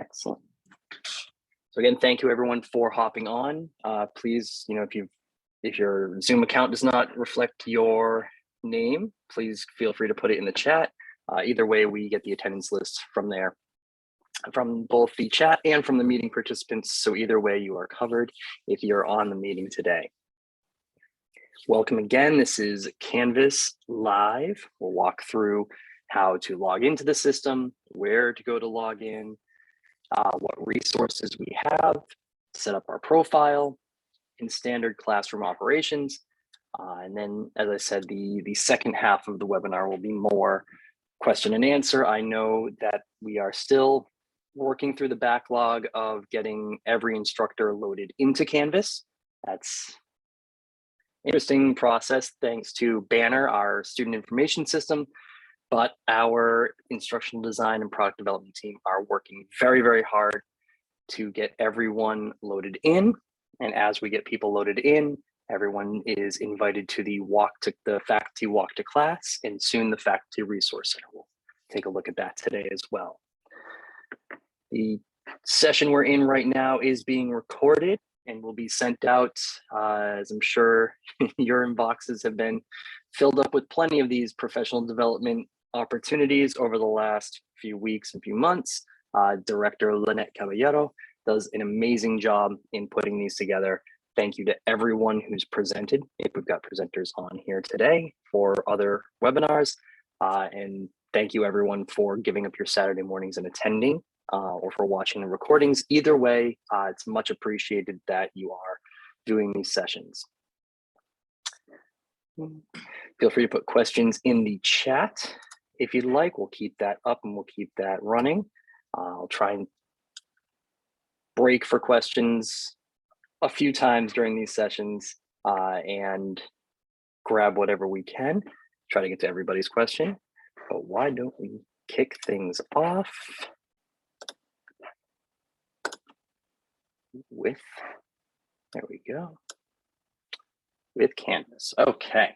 Excellent. So again, thank you everyone for hopping on. Please, if your Zoom account does not reflect your name, please feel free to put it in the chat. Either way, we get the attendance list from there, from both the chat and from the meeting participants. So either way, you are covered if you're on the meeting today. Welcome again. This is Canvas Live. We'll walk through how to log into the system, where to go to log in, what resources we have, set up our profile in standard classroom operations. And then, as I said, the second half of the webinar will be more question and answer. I know that we are still working through the backlog of getting every instructor loaded into Canvas. That's an interesting process thanks to Banner, our student information system. But our instructional design and product development team are working very, very hard to get everyone loaded in. And as we get people loaded in, everyone is invited to the faculty walk to class, and soon the faculty resource center. We'll take a look at that today as well. The session we're in right now is being recorded and will be sent out, as I'm sure your inboxes have been filled up with plenty of these professional development opportunities over the last few weeks and few months. Director Lynette Caballero does an amazing job in putting these together. Thank you to everyone who's presented, if we've got presenters on here today for other webinars. And thank you everyone for giving up your Saturday mornings and attending or for watching the recordings. Either way, it's much appreciated that you are doing these sessions. Feel free to put questions in the chat if you'd like. We'll keep that up and we'll keep that running. I'll try and break for questions a few times during these sessions and grab whatever we can, try to get to everybody's question. But why don't we kick things off with, there we go, with Canvas. Okay.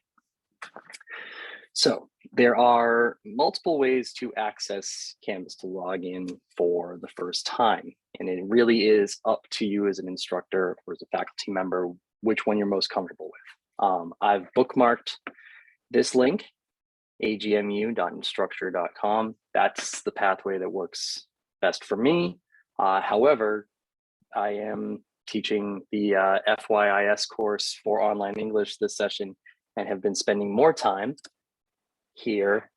So there are multiple ways to access Canvas to log in for the first time. And it really is up to you as an instructor or as a faculty member, which one you're most comfortable with. I've bookmarked this link, agmu.instructure.com. That's the pathway that works best for me. However, I am teaching the FYIS course for online English this session and have been spending more time here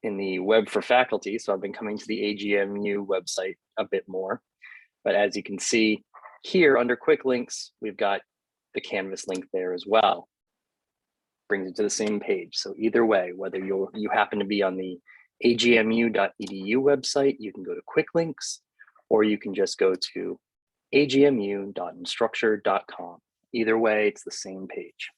in the web for faculty. So I've been coming to the AGMU website a bit more. But as you can see here under quick links, we've got the Canvas link there as well. Brings you to the same page. So either way, whether you happen to be on the agmu.edu website, you can go to quick links, or you can just go to agmu.instructure.com. Either way, it's the same page.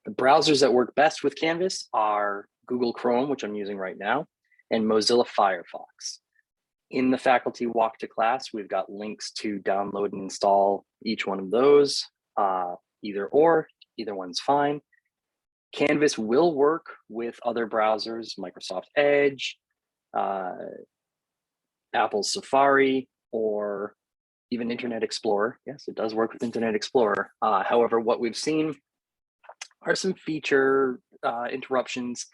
The browsers that work best with Canvas are Google Chrome, which I'm using right now, and Mozilla Firefox. In the faculty walk to class, we've got links to download and install each one of those, either one's fine. Canvas will work with other browsers, Microsoft Edge, Apple's Safari, or even Internet Explorer. Yes, it does work with Internet Explorer. However, what we've seen are some feature interruptions,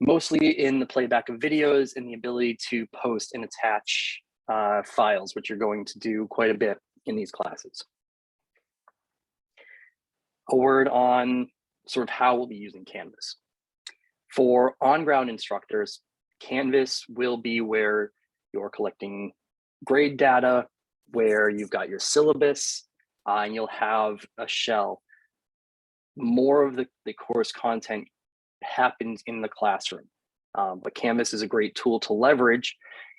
mostly in the playback of videos and the ability to post and attach files, which you're going to do quite a bit in these classes. A word on sort of how we'll be using Canvas. For on-ground instructors, Canvas will be where you're collecting grade data, where you've got your syllabus, and you'll have a shell. More of the course content happens in the classroom, but Canvas is a great tool to leverage.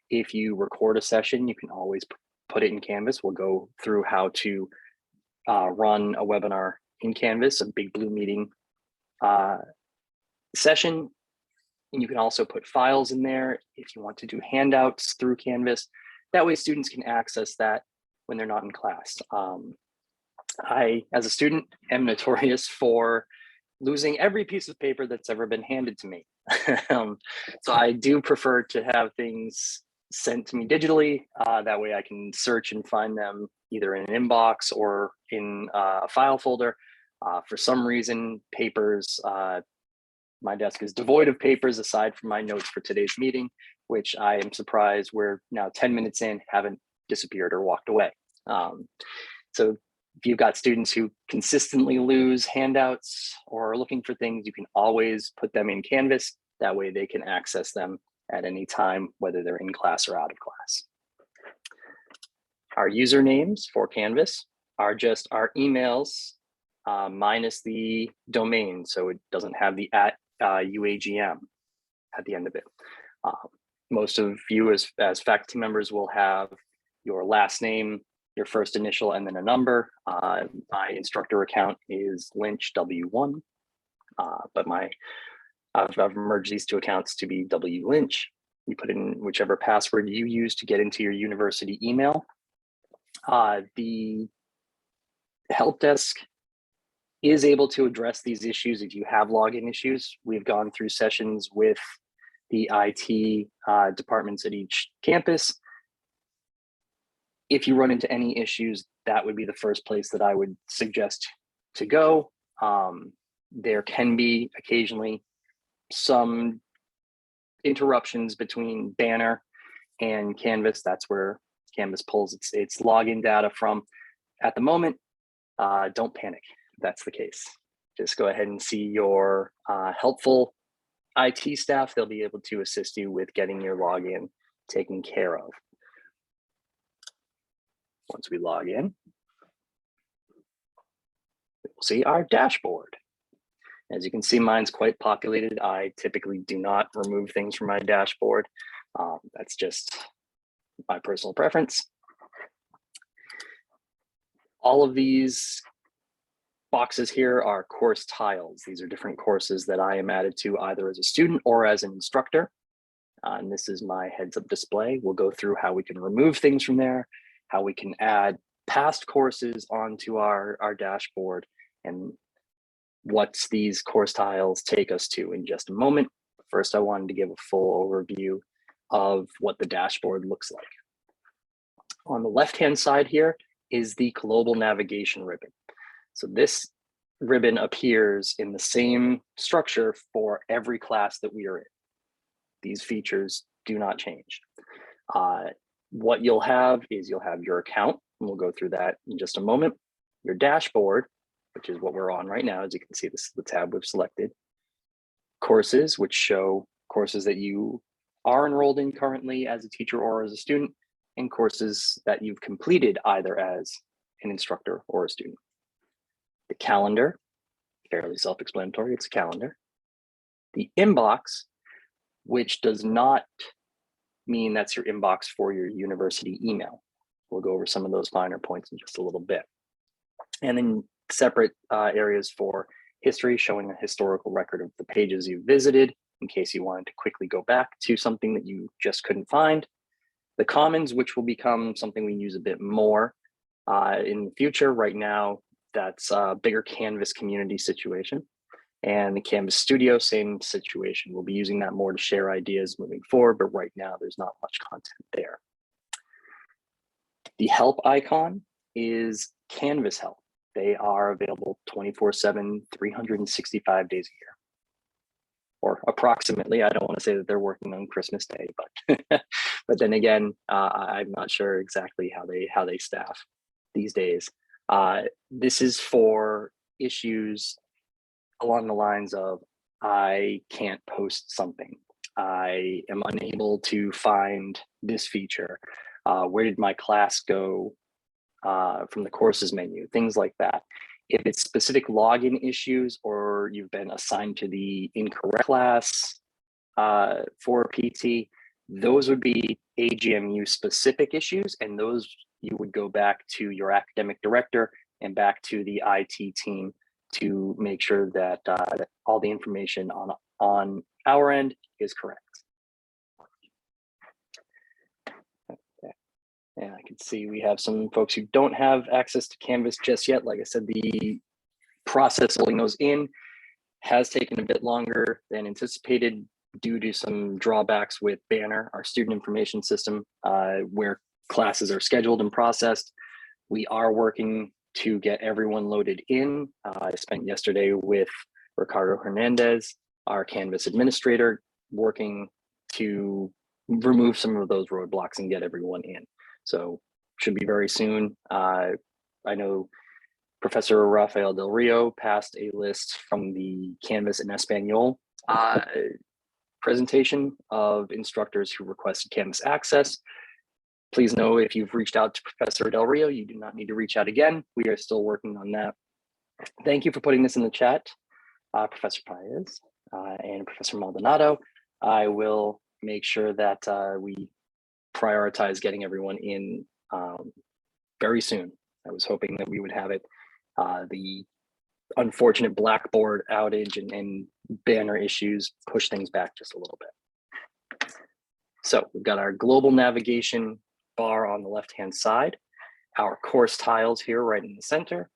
If you record a session, you can always put it in Canvas. We'll go through how to run a webinar in Canvas, a Big Blue Meeting session. And you can also put files in there if you want to do handouts through Canvas. That way students can access that when they're not in class. I, as a student, am notorious for losing every piece of paper that's ever been handed to me. So I do prefer to have things sent to me digitally. That way I can search and find them either in an inbox or in a file folder. For some reason, papers, my desk is devoid of papers aside from my notes for today's meeting, which I am surprised we're now 10 minutes in, haven't disappeared or walked away. So if you've got students who consistently lose handouts or are looking for things, you can always put them in Canvas. That way they can access them at any time, whether they're in class or out of class. Our usernames for Canvas are just our emails minus the domain. So it doesn't have the @UAGM at the end of it. Most of you as faculty members will have your last name, your first initial, and then a number. My instructor account is Lynch W1, but I've merged these two accounts to be W Lynch. You put in whichever password you use to get into your university email. The help desk is able to address these issues if you have login issues. We've gone through sessions with the IT departments at each campus. If you run into any issues, that would be the first place that I would suggest to go. There can be occasionally some interruptions between Banner and Canvas. That's where Canvas pulls its login data from. At the moment, don't panic if that's the case. Just go ahead and see your helpful IT staff. They'll be able to assist you with getting your login taken care of. Once we log in, we'll see our dashboard. As you can see, mine's quite populated. I typically do not remove things from my dashboard. That's just my personal preference. All of these boxes here are course tiles. These are different courses that I am added to either as a student or as an instructor. And this is my heads-up display. We'll go through how we can remove things from there, how we can add past courses onto our dashboard, and what these course tiles take us to in just a moment. First, I wanted to give a full overview of what the dashboard looks like. On the left-hand side here is the global navigation ribbon. So this ribbon appears in the same structure for every class that we are in. These features do not change. What you'll have is you'll have your account, and we'll go through that in just a moment. Your dashboard, which is what we're on right now. As you can see, this is the tab we've selected. Courses, which show courses that you are enrolled in currently as a teacher or as a student, and courses that you've completed either as an instructor or a student. The calendar, fairly self-explanatory, it's a calendar. The inbox, which does not mean that's your inbox for your university email. We'll go over some of those finer points in just a little bit. And then separate areas for history, showing a historical record of the pages you visited in case you wanted to quickly go back to something that you just couldn't find. The commons, which will become something we use a bit more in the future. Right now, that's a bigger Canvas community situation. And the Canvas Studio, same situation. We'll be using that more to share ideas moving forward, but right now there's not much content there. The help icon is Canvas help. They are available 24/7, 365 days a year, or approximately. I don't want to say that they're working on Christmas Day, but but then again, I'm not sure exactly how they staff these days. This is for issues along the lines of, I can't post something. I am unable to find this feature. Where did my class go from the courses menu? Things like that. If it's specific login issues or you've been assigned to the incorrect class for PT, those would be AGMU specific issues, and those you would go back to your academic director and back to the IT team to make sure that, that all the information on our end is correct. Okay. And I can see we have some folks who don't have access to Canvas just yet. Like I said, the process of pulling those in has taken a bit longer than anticipated. due to some drawbacks with Banner, our student information system, where classes are scheduled and processed. We are working to get everyone loaded in. I spent yesterday with Ricardo Hernandez, our Canvas administrator, working to remove some of those roadblocks and get everyone in. So should be very soon. I know Professor Rafael Del Rio passed a list from the Canvas in Espanol presentation of instructors who requested Canvas access. Please know if you've reached out to Professor Del Rio, you do not need to reach out again. We are still working on that. Thank you for putting this in the chat, Professor Paez and Professor Maldonado. I will make sure that we prioritize getting everyone in very soon. I was hoping that we would have it. The unfortunate Blackboard outage and Banner issues push things back just a little bit. So we've got our global navigation bar on the left-hand side, our course tiles here right in the center,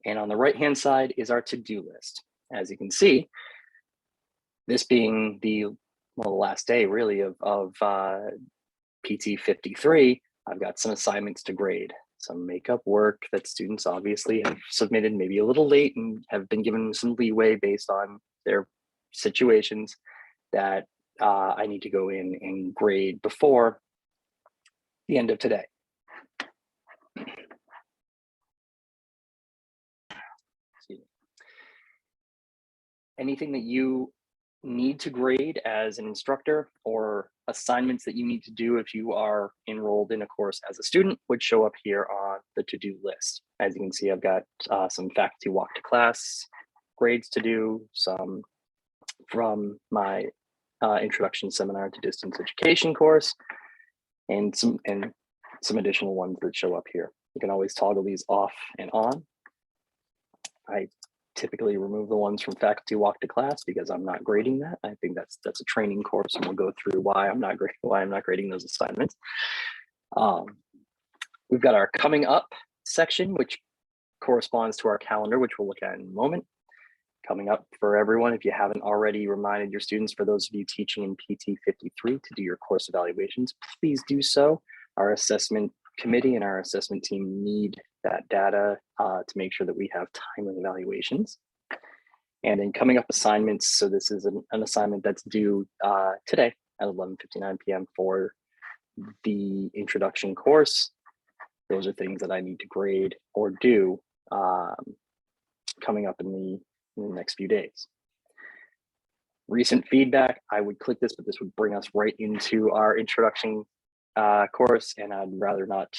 and on the right-hand side is our to-do list. As you can see, this being the last day really of PT 53, I've got some assignments to grade, some makeup work that students obviously have submitted maybe a little late and have been given some leeway based on their situations that I need to go in and grade before the end of today. Anything that you need to grade as an instructor or assignments that you need to do if you are enrolled in a course as a student would show up here on the to-do list. As you can see, I've got some faculty walk to class grades to do, some from my introduction seminar to distance education course, and some additional ones that show up here. You can always toggle these off and on. I typically remove the ones from faculty walk to class because I'm not grading that. I think that's a training course, and we'll go through why I'm not grading those assignments. We've got our coming up section, which corresponds to our calendar, which we'll look at in a moment. Coming up for everyone, if you haven't already reminded your students, for those of you teaching in PT 53 to do your course evaluations, please do so. Our assessment committee and our assessment team need that data to make sure that we have timely evaluations. And then coming up assignments, so this is an assignment that's due today at 11:59 p.m. for the introduction course. Those are things that I need to grade or do coming up in the next few days. Recent feedback, I would click this, but this would bring us right into our introduction course, and I'd rather not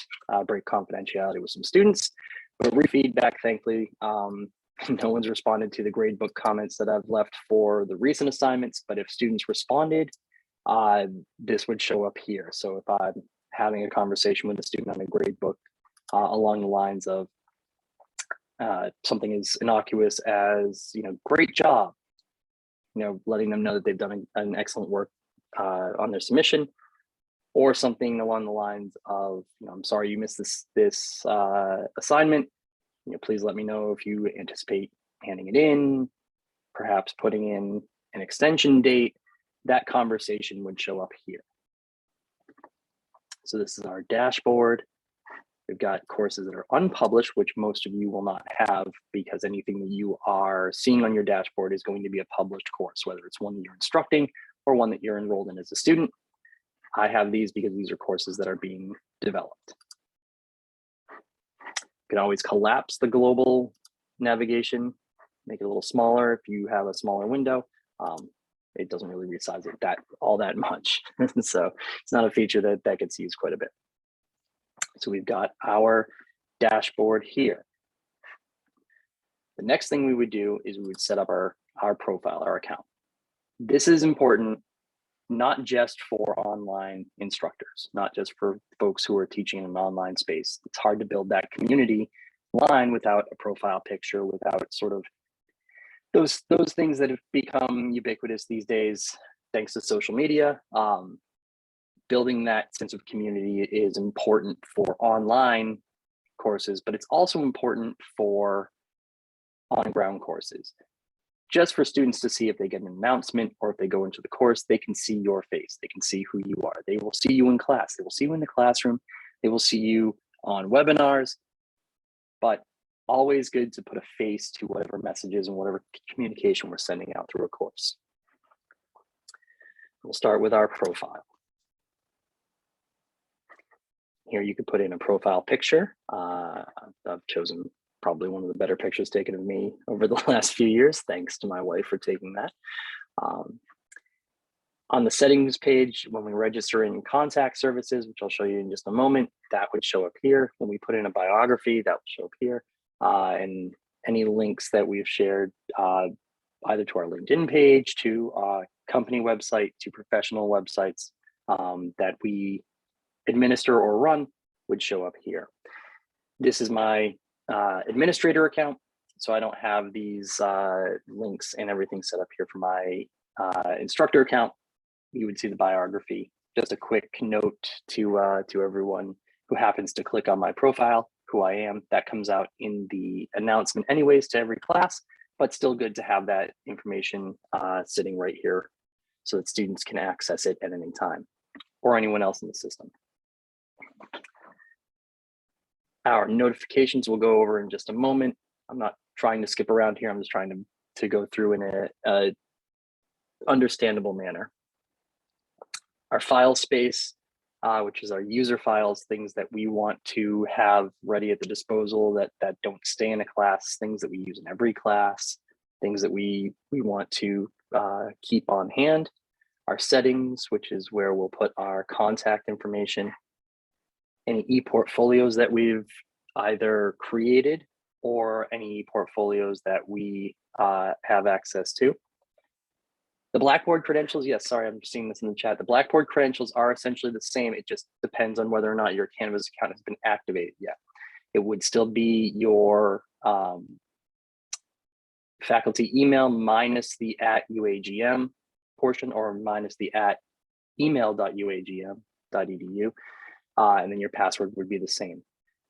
break confidentiality with some students. But feedback, thankfully, no one's responded to the gradebook comments that I've left for the recent assignments, but if students responded, this would show up here. So if I'm having a conversation with a student on a gradebook along the lines of something as innocuous as, great job, letting them know that they've done an excellent work on their submission, or something along the lines of, I'm sorry you missed this assignment. Please let me know if you anticipate handing it in, perhaps putting in an extension date. That conversation would show up here. So this is our dashboard. We've got courses that are unpublished, which most of you will not have, because anything that you are seeing on your dashboard is going to be a published course, whether it's one that you're instructing or one that you're enrolled in as a student. I have these because these are courses that are being developed. You can always collapse the global navigation, make it a little smaller if you have a smaller window. It doesn't really resize it all that much. So it's not a feature that gets used quite a bit. So we've got our dashboard here. The next thing we would do is we would set up our profile, our account. This is important, not just for online instructors, not just for folks who are teaching in an online space. It's hard to build that community line without a profile picture, without sort of those things that have become ubiquitous these days, thanks to social media. Building that sense of community is important for online courses, but it's also important for on-ground courses. just for students to see if they get an announcement or if they go into the course, they can see your face. They can see who you are. They will see you in class. They will see you in the classroom. They will see you on webinars, but always good to put a face to whatever messages and whatever communication we're sending out through a course. We'll start with our profile. Here you could put in a profile picture. I've chosen probably one of the better pictures taken of me over the last few years, thanks to my wife for taking that. On the settings page, when we register in contact services, which I'll show you in just a moment, that would show up here. When we put in a biography, that will show up here. And any links that we've shared, either to our LinkedIn page, to company website, to professional websites that we administer or run, would show up here. This is my administrator account, so I don't have these links and everything set up here for my instructor account. You would see the biography. Just a quick note to everyone who happens to click on my profile, who I am. That comes out in the announcement anyways to every class, but still good to have that information sitting right here so that students can access it at any time, or anyone else in the system. Our notifications we'll go over in just a moment. I'm not trying to skip around here. I'm just trying to go through in a understandable manner. Our file space, which is our user files, things that we want to have ready at the disposal that don't stay in a class, things that we use in every class, things that we want to keep on hand. Our settings, which is where we'll put our contact information, any e-portfolios that we've either created or any portfolios that we have access to. The Blackboard credentials, yes, sorry, I'm seeing this in the chat. The Blackboard credentials are essentially the same. It just depends on whether or not your Canvas account has been activated yet. It would still be your faculty email minus the @UAGM portion, or minus the @email.uagm.edu, and then your password would be the same.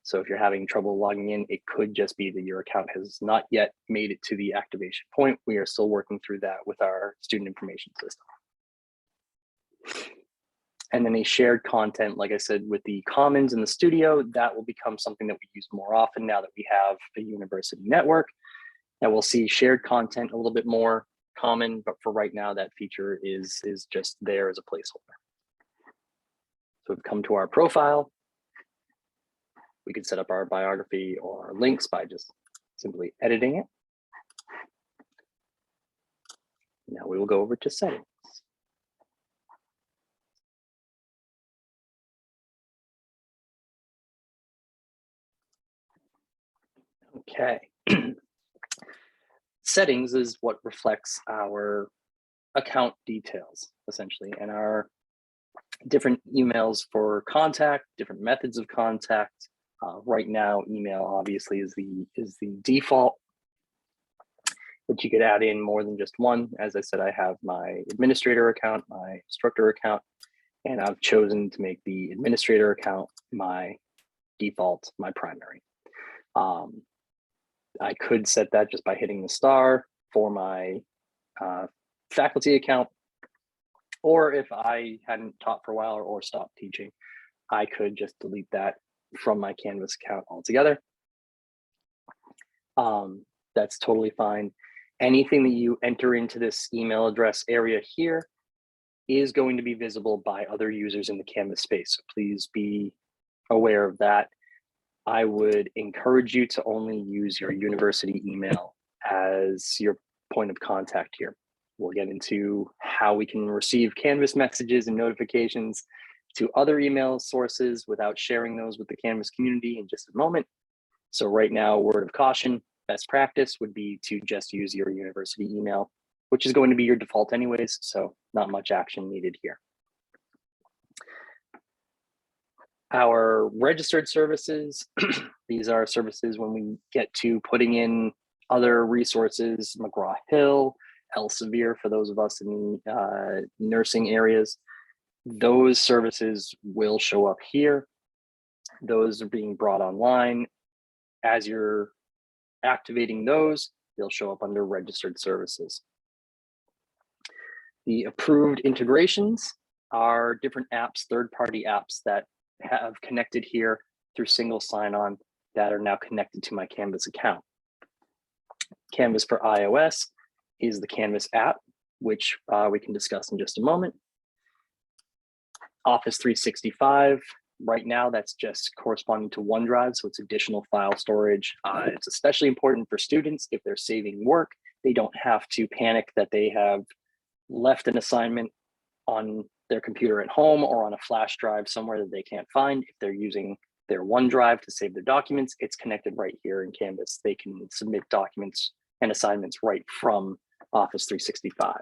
So if you're having trouble logging in, it could just be that your account has not yet made it to the activation point. We are still working through that with our student information system. And then a shared content, like I said, with the Commons in the studio, that will become something that we use more often now that we have a university network. And we'll see shared content a little bit more common, but for right now, that feature is just there as a placeholder. So we've come to our profile. We can set up our biography or links by just simply editing it. Now we will go over to settings. Okay. Settings is what reflects our account details, essentially, and our different emails for contact, different methods of contact. Right now, email obviously is the default, but you could add in more than just one. As I said, I have my administrator account, my instructor account, and I've chosen to make the administrator account my default, my primary. I could set that just by hitting the star for my faculty account, or if I hadn't taught for a while or stopped teaching, I could just delete that from my Canvas account altogether. That's totally fine. Anything that you enter into this email address area here is going to be visible by other users in the Canvas space. So please be aware of that. I would encourage you to only use your university email as your point of contact here. We'll get into how we can receive Canvas messages and notifications to other email sources without sharing those with the Canvas community in just a moment. So right now, word of caution, best practice would be to just use your university email, which is going to be your default anyways, so not much action needed here. Our registered services, these are services when we get to putting in other resources, McGraw-Hill, Elsevier for those of us in the nursing areas. Those services will show up here. Those are being brought online. As you're activating those, they'll show up under registered services. The approved integrations are different apps, third-party apps that have connected here through single sign-on that are now connected to my Canvas account. Canvas for iOS is the Canvas app, which we can discuss in just a moment. Office 365, right now that's just corresponding to OneDrive, so it's additional file storage. It's especially important for students if they're saving work. They don't have to panic that they have left an assignment on their computer at home or on a flash drive somewhere that they can't find. If they're using their OneDrive to save their documents, it's connected right here in Canvas. They can submit documents and assignments right from Office 365.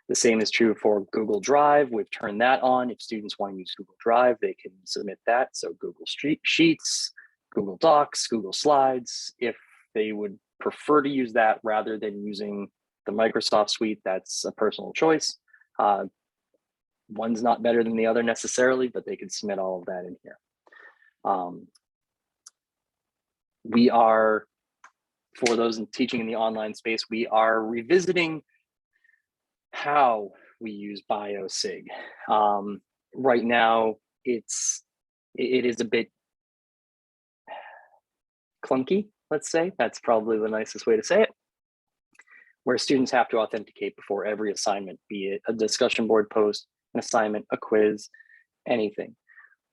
The same is true for Google Drive. We've turned that on. If students want to use Google Drive, they can submit that. So Google Sheets, Google Docs, Google Slides. If they would prefer to use that rather than using the Microsoft suite, that's a personal choice. One's not better than the other necessarily, but they can submit all of that in here. We are, for those teaching in the online space, we are revisiting how we use BioSig. Right now, it is a bit clunky, let's say. That's probably the nicest way to say it, where students have to authenticate before every assignment, be it a discussion board post, an assignment, a quiz, anything.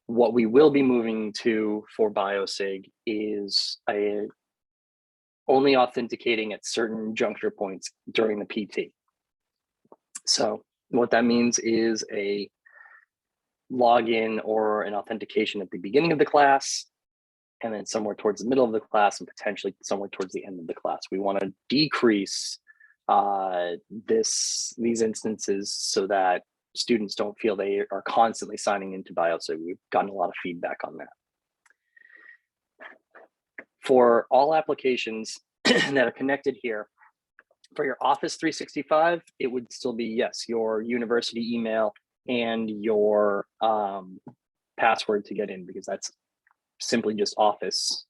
What we will be moving to for BioSig is only authenticating at certain juncture points during the PT. So what that means is a login or an authentication at the beginning of the class, and then somewhere towards the middle of the class, and potentially somewhere towards the end of the class. We want to decrease these instances so that students don't feel they are constantly signing into BioSig. We've gotten a lot of feedback on that. For all applications that are connected here, for your Office 365, it would still be, yes, your university email and your password to get in, because that's simply just Office.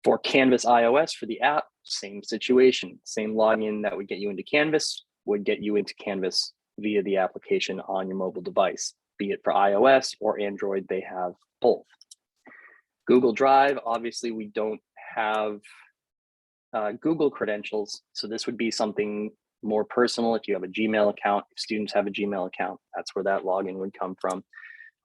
For Canvas iOS, for the app, same situation, same login that would get you into Canvas would get you into Canvas via the application on your mobile device, be it for iOS or Android, they have both. Google Drive, obviously we don't have Google credentials, so this would be something more personal. If you have a Gmail account, if students have a Gmail account, that's where that login would come from.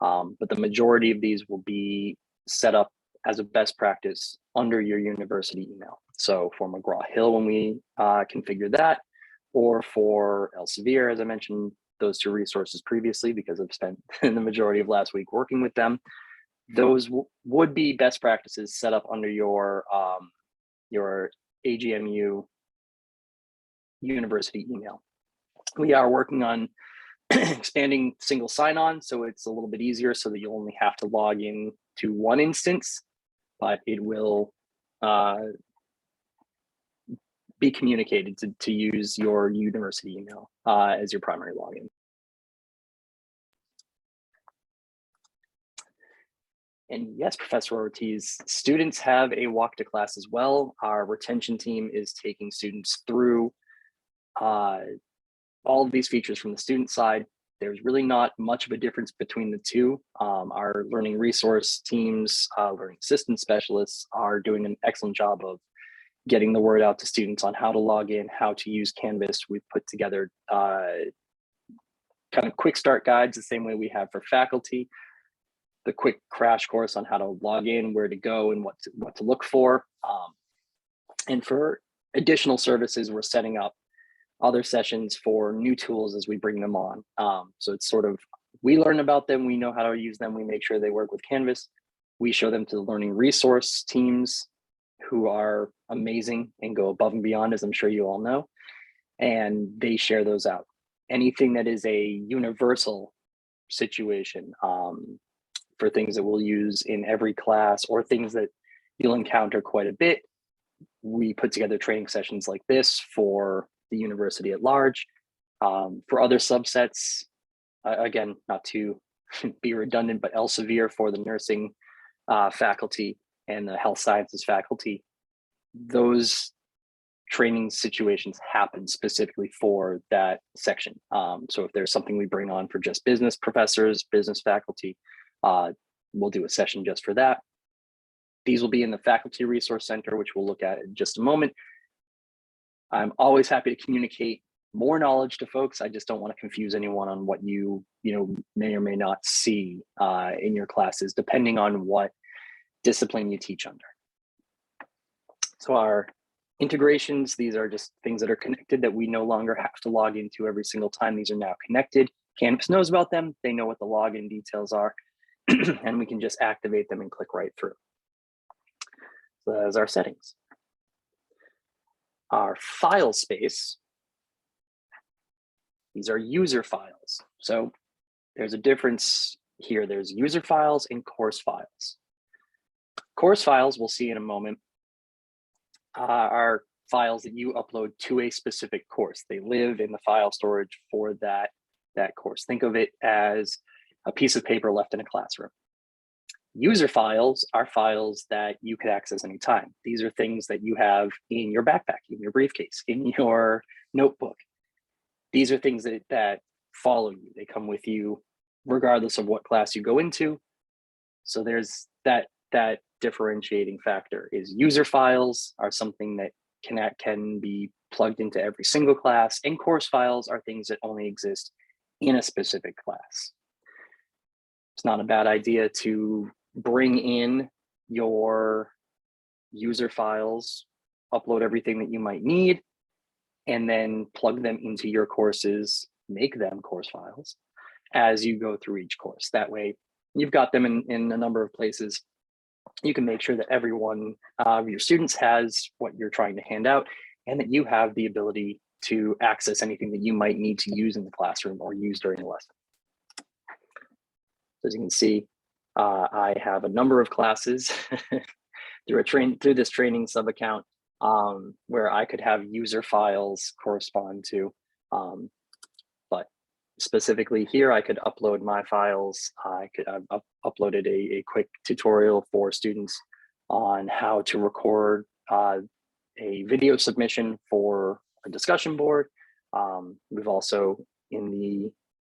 But the majority of these will be set up as a best practice under your university email. So for McGraw-Hill, when we configure that, or for Elsevier, as I mentioned, those two resources previously, because I've spent the majority of last week working with them, those would be best practices set up under your AGMU university email. We are working on expanding single sign-on, so it's a little bit easier, so that you only have to log in to one instance, but it will be communicated to use your university email as your primary login. And yes, Professor Ortiz, students have a walk to class as well. Our retention team is taking students through all of these features from the student side. There's really not much of a difference between the two. Our learning resource teams, learning assistance specialists are doing an excellent job of getting the word out to students on how to log in, how to use Canvas. We've put together kind of quick start guides, the same way we have for faculty, the quick crash course on how to log in, where to go, and what to look for. And for additional services, we're setting up other sessions for new tools as we bring them on. So it's sort of, we learn about them, we know how to use them, we make sure they work with Canvas. We show them to the learning resource teams, who are amazing and go above and beyond, as I'm sure you all know, and they share those out. Anything that is a universal situation for things that we'll use in every class, or things that you'll encounter quite a bit, we put together training sessions like this for the university at large. For other subsets, again, not to be redundant, but Elsevier for the nursing faculty and the health sciences faculty, those training situations happen specifically for that section. So if there's something we bring on for just business professors, business faculty, we'll do a session just for that. These will be in the Faculty Resource Center, which we'll look at in just a moment. I'm always happy to communicate more knowledge to folks. I just don't want to confuse anyone on what you may or may not see in your classes, depending on what discipline you teach under. So our integrations, these are just things that are connected that we no longer have to log into every single time. These are now connected. Canvas knows about them. They know what the login details are, and we can just activate them and click right through. So that is our settings. Our file space, these are user files. So there's a difference here. There's user files and course files. Course files, we'll see in a moment, are files that you upload to a specific course. They live in the file storage for that course. Think of it as a piece of paper left in a classroom. User files are files that you could access anytime. These are things that you have in your backpack, in your briefcase, in your notebook. These are things that follow you. They come with you regardless of what class you go into. So there's that differentiating factor is user files are something that can be plugged into every single class, and course files are things that only exist in a specific class. It's not a bad idea to bring in your user files, upload everything that you might need, and then plug them into your courses, make them course files as you go through each course. That way you've got them in a number of places. You can make sure that every one of your students has what you're trying to hand out, and that you have the ability to access anything that you might need to use in the classroom or use during the lesson. As you can see, I have a number of classes through this training sub account where I could have user files correspond to, but specifically here, I could upload my files. I've uploaded a quick tutorial for students on how to record a video submission for a discussion board. We've also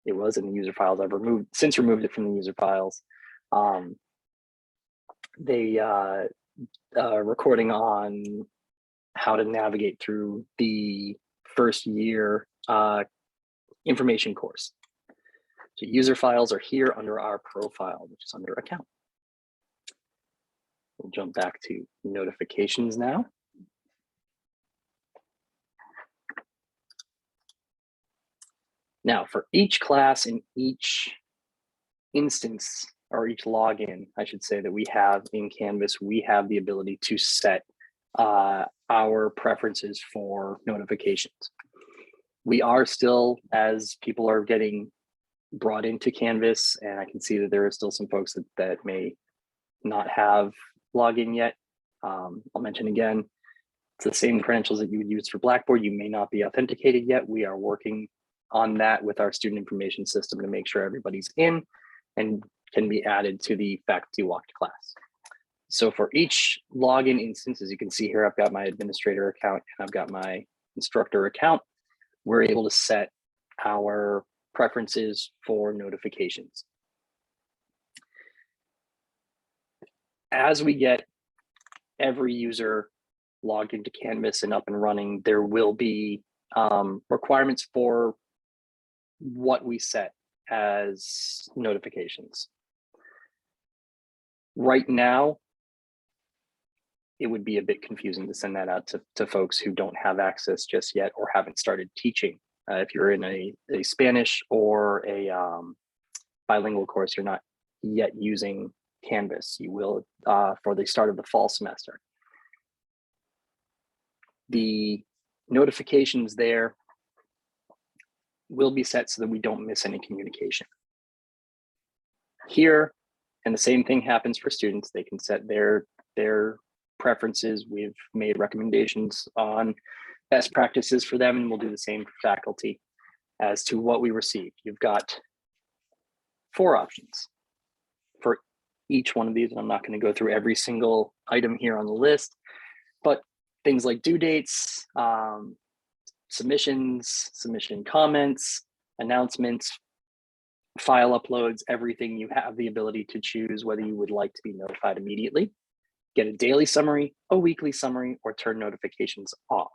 it was in the user files. I've since removed it from the user files. Recording on how to navigate through the first year information course. So user files are here under our profile, which is under account. We'll jump back to notifications now. Now, for each class in each instance, or each login, I should say, that we have in Canvas, we have the ability to set our preferences for notifications. We are still, as people are getting brought into Canvas, and I can see that there are still some folks that may not have login yet. I'll mention again, it's the same credentials that you would use for Blackboard. You may not be authenticated yet. We are working on that with our student information system to make sure everybody's in and can be added to the faculty walked class. So for each login instance, as you can see here, I've got my administrator account and I've got my instructor account. We're able to set our preferences for notifications. As we get every user logged into Canvas and up and running, there will be requirements for what we set as notifications. Right now, it would be a bit confusing to send that out to folks who don't have access just yet or haven't started teaching. If you're in a Spanish or a bilingual course, you're not yet using Canvas. You will for the start of the fall semester. The notifications there will be set so that we don't miss any communication. Here, and the same thing happens for students. They can set their preferences. We've made recommendations on best practices for them, and we'll do the same for faculty as to what we receive. You've got 4 options for each one of these, and I'm not going to go through every single item here on the list, but things like due dates, submissions, submission comments, announcements, file uploads, everything. You have the ability to choose whether you would like to be notified immediately, get a daily summary, a weekly summary, or turn notifications off.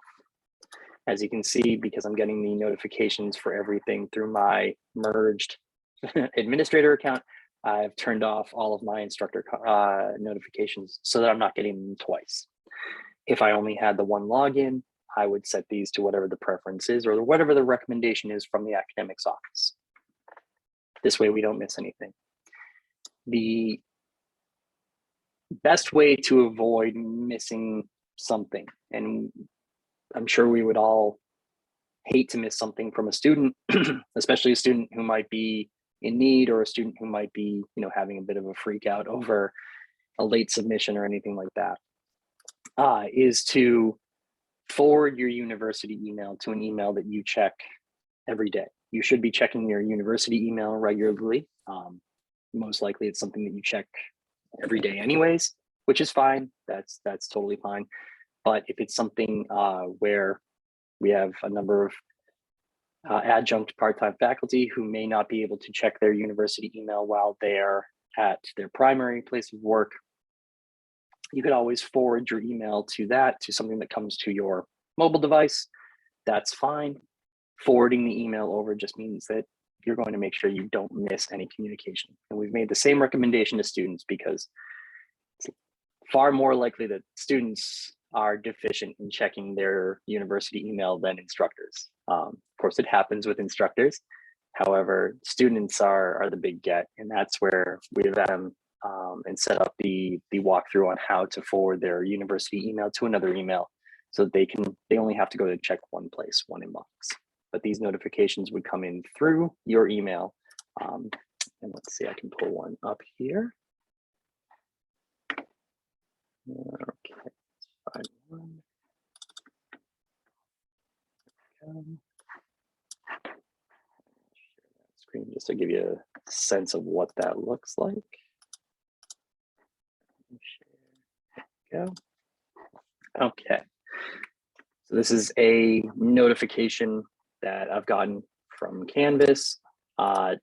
As you can see, because I'm getting the notifications for everything through my merged administrator account, I've turned off all of my instructor notifications so that I'm not getting them twice. If I only had the one login, I would set these to whatever the preference is or whatever the recommendation is from the academics office. This way we don't miss anything. The best way to avoid missing something, and I'm sure we would all hate to miss something from a student, especially a student who might be in need or a student who might be, having a bit of a freak out over a late submission or anything like that, is to forward your university email to an email that you check every day. You should be checking your university email regularly. Most likely it's something that you check every day anyways, which is fine. That's totally fine. But if it's something where we have a number of adjunct part-time faculty who may not be able to check their university email while they're at their primary place of work, you could always forward your email to something that comes to your mobile device. That's fine. Forwarding the email over just means that you're going to make sure you don't miss any communication. And we've made the same recommendation to students because it's far more likely that students are deficient in checking their university email than instructors. Of course, it happens with instructors. However, students are the big get, and that's where we've and set up the walkthrough on how to forward their university email to another email, so that they only have to go to check one place, one inbox. But these notifications would come in through your email. And let's see, I can pull one up here. Okay, find one. Screen just to give you a sense of what that looks like. There we go. Okay, so this is a notification that I've gotten from Canvas to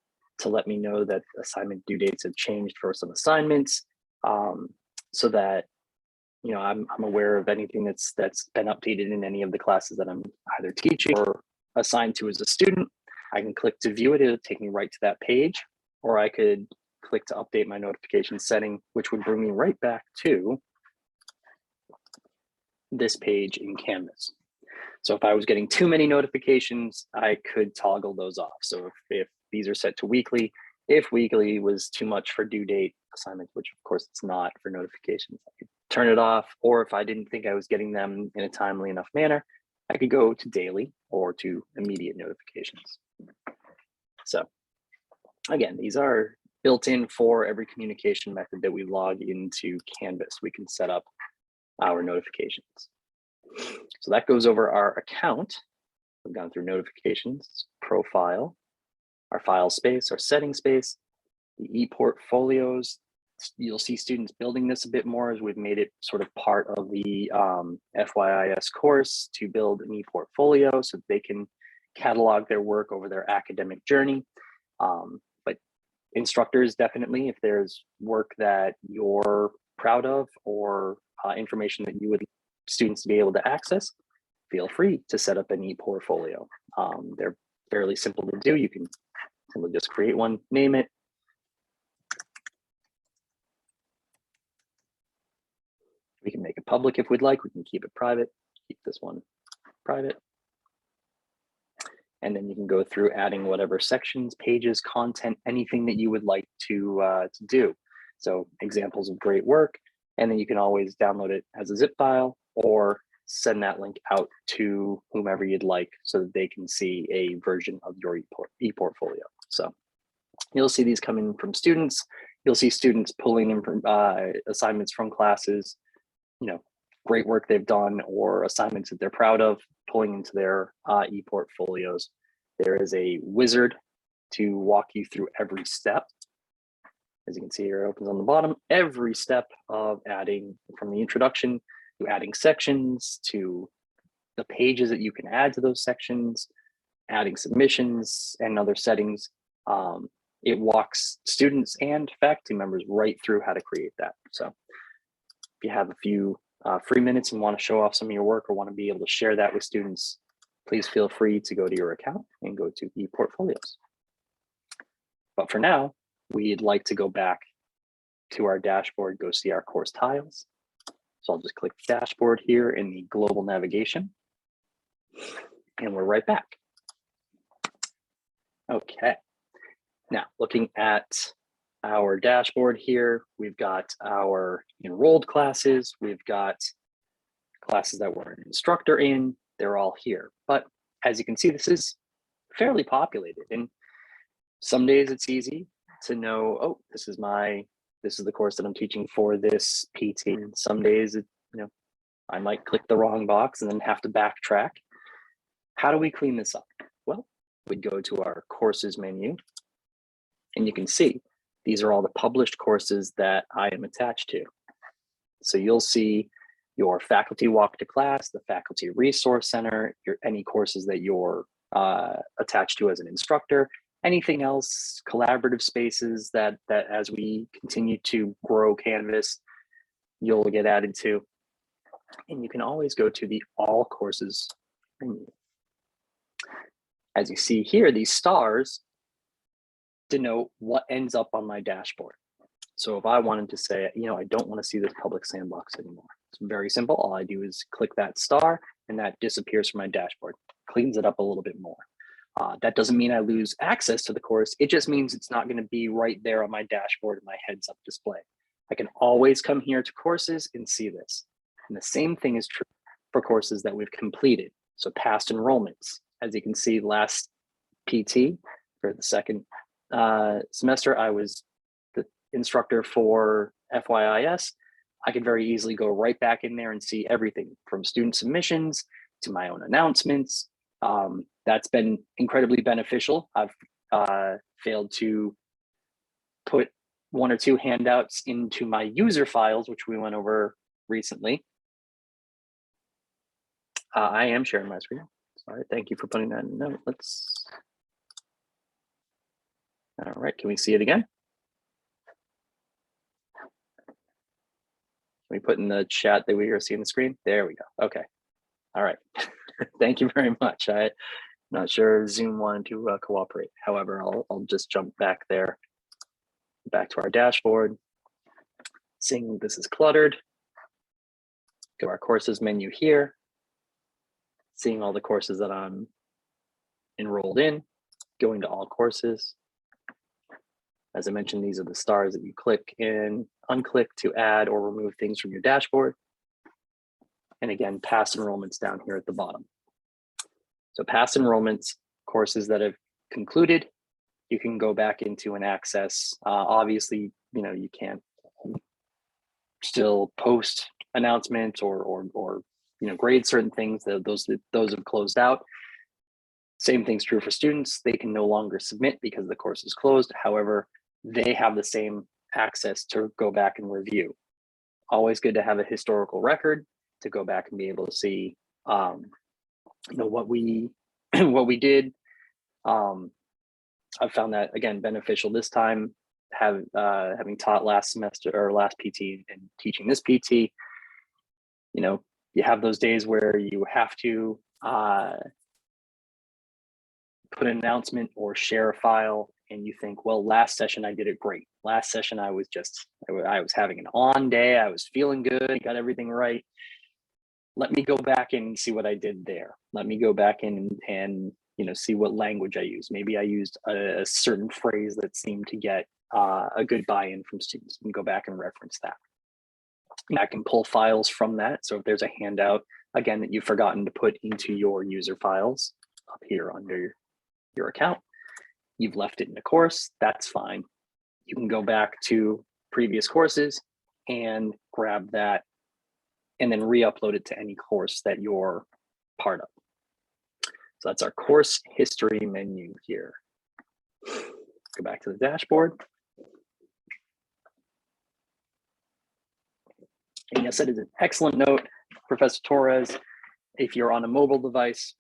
let me know that assignment due dates have changed for some assignments, so that I'm aware of anything that's been updated in any of the classes that I'm either teaching or assigned to as a student. I can click to view it. It'll take me right to that page, or I could click to update my notification setting, which would bring me right back to this page in Canvas. So if I was getting too many notifications, I could toggle those off. So if these are set to weekly, if weekly was too much for due date assignments, which of course it's not for notifications, I could turn it off. Or if I didn't think I was getting them in a timely enough manner, I could go to daily or to immediate notifications. So again, these are built in for every communication method that we log into Canvas. We can set up our notifications. So that goes over our account. We've gone through notifications, profile, our file space, our setting space, the ePortfolios. You'll see students building this a bit more as we've made it sort of part of the FYIS course to build an ePortfolio so that they can catalog their work over their academic journey. But instructors, definitely, if there's work that you're proud of or information that you would students to be able to access, feel free to set up an ePortfolio. They're fairly simple to do. You can simply just create one, name it. We can make it public if we'd like. We can keep it private, keep this one private. And then you can go through adding whatever sections, pages, content, anything that you would like to do. So examples of great work. And then you can always download it as a zip file or send that link out to whomever you'd like so that they can see a version of your ePortfolio. So you'll see these coming from students. You'll see students pulling in from assignments from classes, great work they've done or assignments that they're proud of, pulling into their ePortfolios. There is a wizard to walk you through every step. As you can see here, it opens on the bottom, every step of adding from the introduction adding sections, to the pages that you can add to those sections, adding submissions and other settings. It walks students and faculty members right through how to create that. So if you have a few free minutes and want to show off some of your work or want to be able to share that with students, please feel free to go to your account and go to ePortfolios. But for now, we'd like to go back to our dashboard, go see our course tiles. So I'll just click dashboard here in the global navigation, and we're right back. Okay, now looking at our dashboard here, we've got our enrolled classes, we've got classes that we're an instructor in, they're all here. But as you can see, this is fairly populated, and some days it's easy to know, oh, this is the course that I'm teaching for this PT. And some days, I might click the wrong box and then have to backtrack. How do we clean this up? Well, we'd go to our courses menu, and you can see these are all the published courses that I am attached to. So you'll see your faculty walk to class, the faculty resource center, any courses that you're attached to as an instructor, anything else, collaborative spaces that as we continue to grow Canvas, you'll get added to. And you can always go to the all courses menu. As you see here, these stars denote what ends up on my dashboard. So if I wanted to say, I don't want to see this public sandbox anymore, it's very simple. All I do is click that star and that disappears from my dashboard, cleans it up a little bit more. That doesn't mean I lose access to the course. It just means it's not going to be right there on my dashboard in my heads up display. I can always come here to courses and see this. And the same thing is true for courses that we've completed. So past enrollments, as you can see, last PT for the second semester, I was the instructor for FYIS. I could very easily go right back in there and see everything from student submissions to my own announcements. That's been incredibly beneficial. I've failed to put one or two handouts into my user files, which we went over recently. I am sharing my screen. Sorry, thank you for putting that in note. All right, can we see it again? Can we put in the chat that we are seeing the screen? There we go, okay. All right, thank you very much. I'm not sure if Zoom wanted to cooperate. However, I'll just jump back there, back to our dashboard. Seeing this is cluttered, go to our courses menu here, seeing all the courses that I'm enrolled in, going to all courses. As I mentioned, these are the stars that you click and unclick to add or remove things from your dashboard. And again, past enrollments down here at the bottom. So past enrollments, courses that have concluded, you can go back into and access. Obviously, you can't still post announcements or grade certain things. Those have closed out. Same thing's true for students. They can no longer submit because the course is closed. However, they have the same access to go back and review. Always good to have a historical record to go back and be able to see what we did. I've found that, again, beneficial this time, having taught last semester or last PT and teaching this PT. You have those days where you have to put an announcement or share a file and you think, well, last session I did it great. Last session I was having an on day, I was feeling good, got everything right. Let me go back and see what I did there. Let me go back in and see what language I used. Maybe I used a certain phrase that seemed to get a good buy-in from students, and go back and reference that. And I can pull files from that. So if there's a handout, again, that you've forgotten to put into your user files up here under your account, you've left it in a course, that's fine. You can go back to previous courses and grab that and then re-upload it to any course that you're part of. So that's our course history menu here. Go back to the dashboard. And yes, that is an excellent note. Professor Torres, if you're on a mobile device,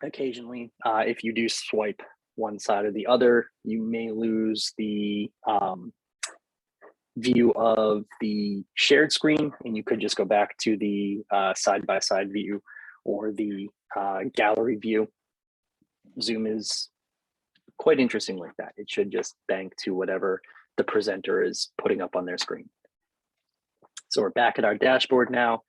occasionally, if you do swipe one side or the other, you may lose the view of the shared screen, and you could just go back to the side-by-side view or the gallery view. Zoom is quite interesting like that. It should just bank to whatever the presenter is putting up on their screen. So we're back at our dashboard now.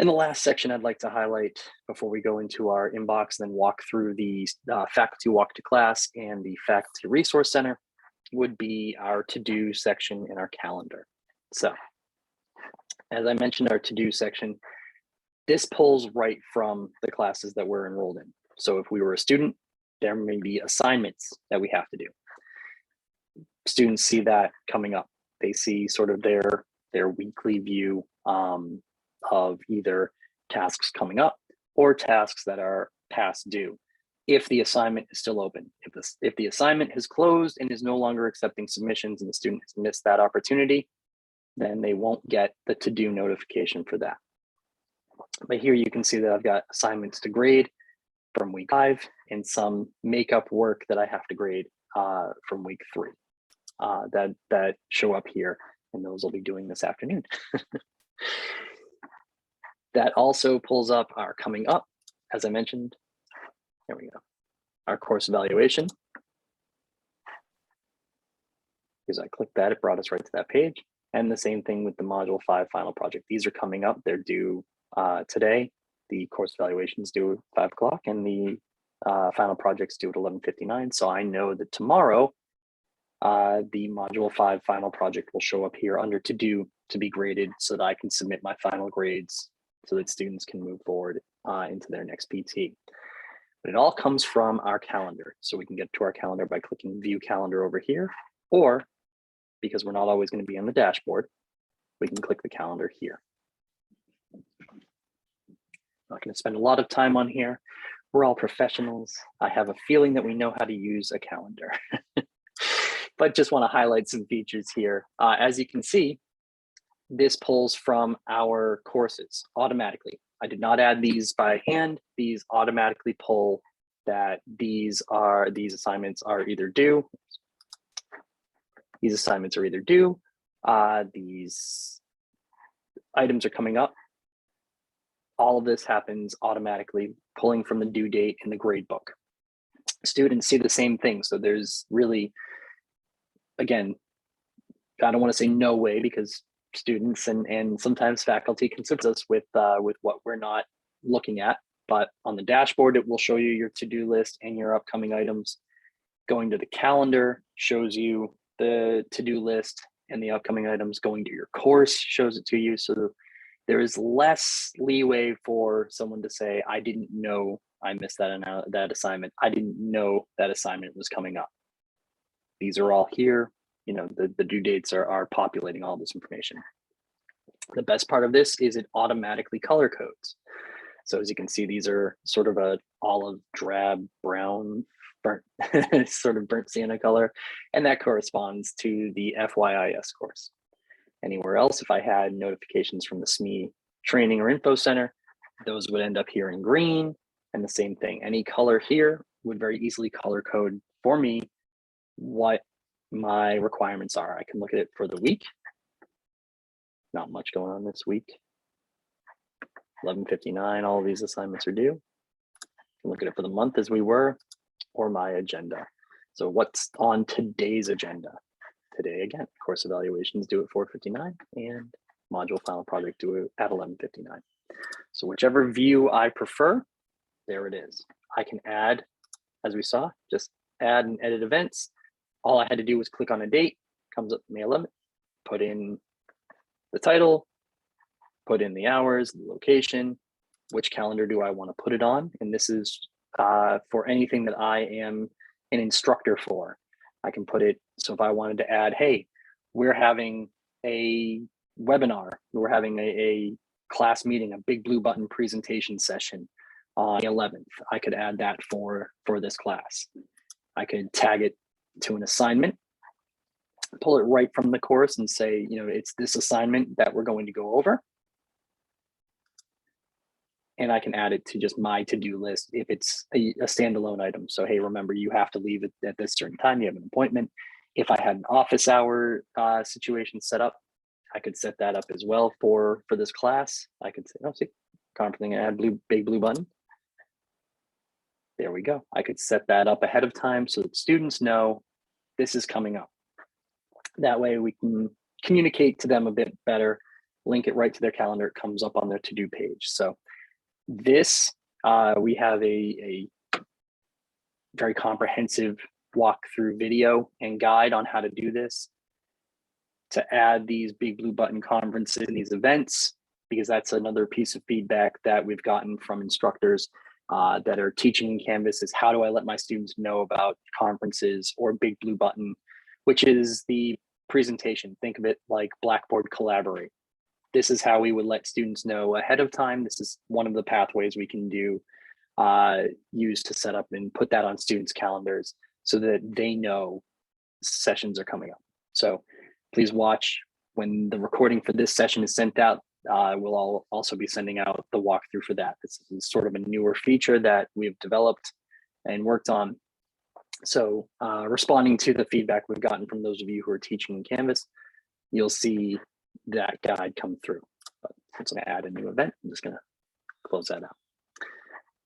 And the last section I'd like to highlight before we go into our inbox and then walk through the faculty walk to class and the faculty resource center would be our to-do section in our calendar. So as I mentioned, our to-do section, this pulls right from the classes that we're enrolled in. So if we were a student, there may be assignments that we have to do. Students see that coming up. They see sort of their weekly view of either tasks coming up or tasks that are past due. If the assignment is still open, if the assignment has closed and is no longer accepting submissions and the student has missed that opportunity, then they won't get the to-do notification for that. But here you can see that I've got assignments to grade from week 5 and some makeup work that I have to grade from week 3 that show up here, and those will be doing this afternoon. That also pulls up our coming up, as I mentioned. There we go. Our course evaluation. Because I clicked that, it brought us right to that page. And the same thing with the Module 5 final project. These are coming up. They're due today. The course evaluation is due at 5 o'clock and the final project's due at 11:59. So I know that tomorrow, the Module 5 final project will show up here under to do to be graded so that I can submit my final grades so that students can move forward into their next PT. But it all comes from our calendar. So we can get to our calendar by clicking view calendar over here, or because we're not always going to be on the dashboard, we can click the calendar here. Not going to spend a lot of time on here. We're all professionals. I have a feeling that we know how to use a calendar, but just want to highlight some features here. As you can see, this pulls from our courses automatically. I did not add these by hand. These automatically pull that these assignments are either due. These assignments are either due. These items are coming up. All of this happens automatically, pulling from the due date in the grade book. Students see the same thing. So there's really, again, I don't want to say no way, because students and sometimes faculty can surprise us with what we're not looking at. But on the dashboard, it will show you your to-do list and your upcoming items. Going to the calendar shows you the to-do list and the upcoming items. Going to your course shows it to you. So there is less leeway for someone to say, I didn't know I missed that assignment. I didn't know that assignment was coming up. These are all here. You know, the due dates are populating all this information. The best part of this is it automatically color codes. So as you can see, these are sort of a olive drab brown, burnt sort of burnt sienna color, and that corresponds to the FYIS course. Anywhere else, if I had notifications from the SME training or info center, those would end up here in green, and the same thing. Any color here would very easily color code for me what my requirements are. I can look at it for the week. Not much going on this week. 11:59, all of these assignments are due. I can look at it for the month as we were, or my agenda. So what's on today's agenda? Today, again, course evaluations due at 4:59 and module final project due at 11:59. So whichever view I prefer, there it is. I can add, as we saw, just add and edit events. All I had to do was click on a date, comes up May 11th, put in the title, put in the hours, the location, which calendar do I want to put it on. And this is for anything that I am an instructor for. I can put it, so if I wanted to add, hey, we're having a webinar, we're having a class meeting, a big blue button presentation session on the 11th, I could add that for this class. I could tag it to an assignment, pull it right from the course and say, you know, it's this assignment that we're going to go over. and I can add it to just my to-do list if it's a standalone item. So, hey, remember, you have to leave at this certain time. You have an appointment. If I had an office hour situation set up, I could set that up as well for this class. I could say, oh, see, conferencing, add big blue button. There we go. I could set that up ahead of time so that students know this is coming up. That way we can communicate to them a bit better, link it right to their calendar. It comes up on their to-do page. So this, we have a very comprehensive walkthrough video and guide on how to do this, to add these big blue button conferences and these events, because that's another piece of feedback that we've gotten from instructors that are teaching in Canvas is, how do I let my students know about conferences or big blue button, which is the presentation. Think of it like Blackboard Collaborate. This is how we would let students know ahead of time. This is one of the pathways we can do, use to set up and put that on students' calendars so that they know sessions are coming up. So please watch when the recording for this session is sent out. We'll also be sending out the walkthrough for that. This is sort of a newer feature that we've developed and worked on. So responding to the feedback we've gotten from those of you who are teaching in Canvas, you'll see that guide come through. But I'm just going to add a new event. I'm just going to close that out.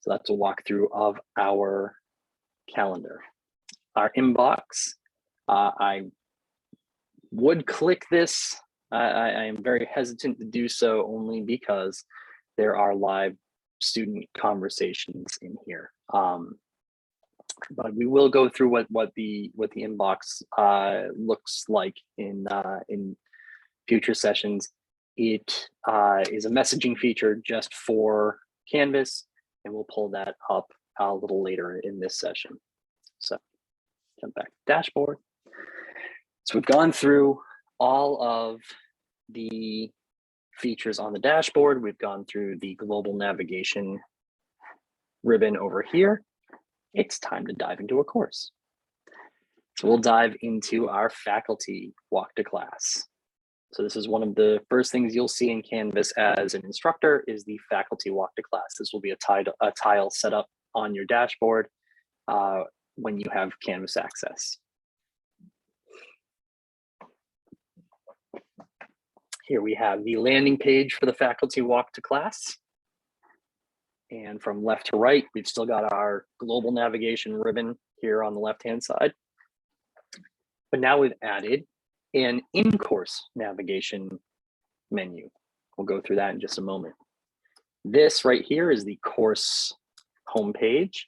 So that's a walkthrough of our calendar. Our inbox, I would click this. I am very hesitant to do so, only because there are live student conversations in here. But we will go through what the inbox looks like in future sessions. It is a messaging feature just for Canvas, and we'll pull that up a little later in this session. So jump back to dashboard. So we've gone through all of the features on the dashboard. We've gone through the global navigation ribbon over here. It's time to dive into a course. So we'll dive into our faculty walk to class. So this is one of the first things you'll see in Canvas as an instructor, is the faculty walk to class. This will be a tile set up on your dashboard when you have Canvas access. Here we have the landing page for the faculty walk to class. And from left to right, we've still got our global navigation ribbon here on the left-hand side. But now we've added an in-course navigation menu. We'll go through that in just a moment. This right here is the course homepage.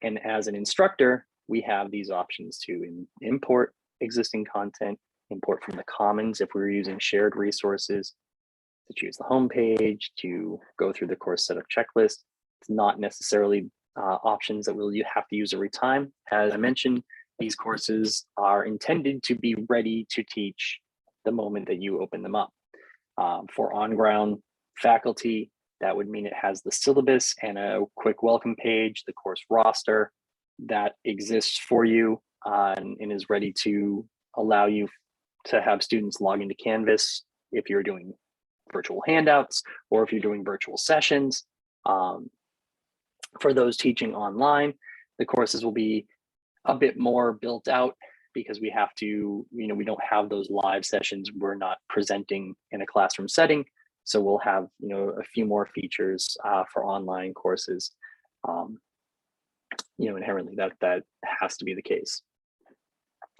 And as an instructor, we have these options to import existing content, import from the commons if we're using shared resources, to choose the homepage, to go through the course setup checklist. It's not necessarily options that we'll have to use every time. As I mentioned, these courses are intended to be ready to teach the moment that you open them up. For on-ground faculty, that would mean it has the syllabus and a quick welcome page, the course roster that exists for you and is ready to allow you to have students log into Canvas if you're doing virtual handouts or if you're doing virtual sessions. For those teaching online, the courses will be a bit more built out because we have to, we don't have those live sessions. We're not presenting in a classroom setting. So we'll have, a few more features for online courses. Inherently that has to be the case.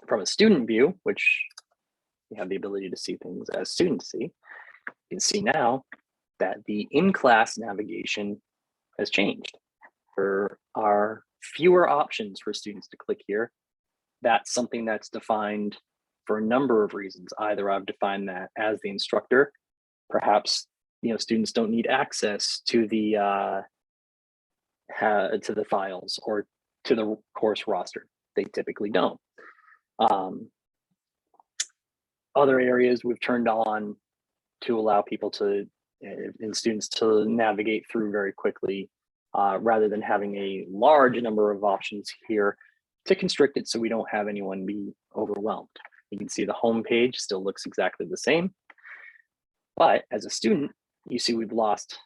From a student view, which we have the ability to see things as students see, you can see now that the in-class navigation has changed. There are fewer options for students to click here. That's something that's defined for a number of reasons. Either I've defined that as the instructor, perhaps students don't need access to the files or to the course roster. They typically don't. Other areas we've turned on to allow people to and students to navigate through very quickly, rather than having a large number of options here, to constrict it so we don't have anyone be overwhelmed. You can see the home page still looks exactly the same, but as a student, you see we've lost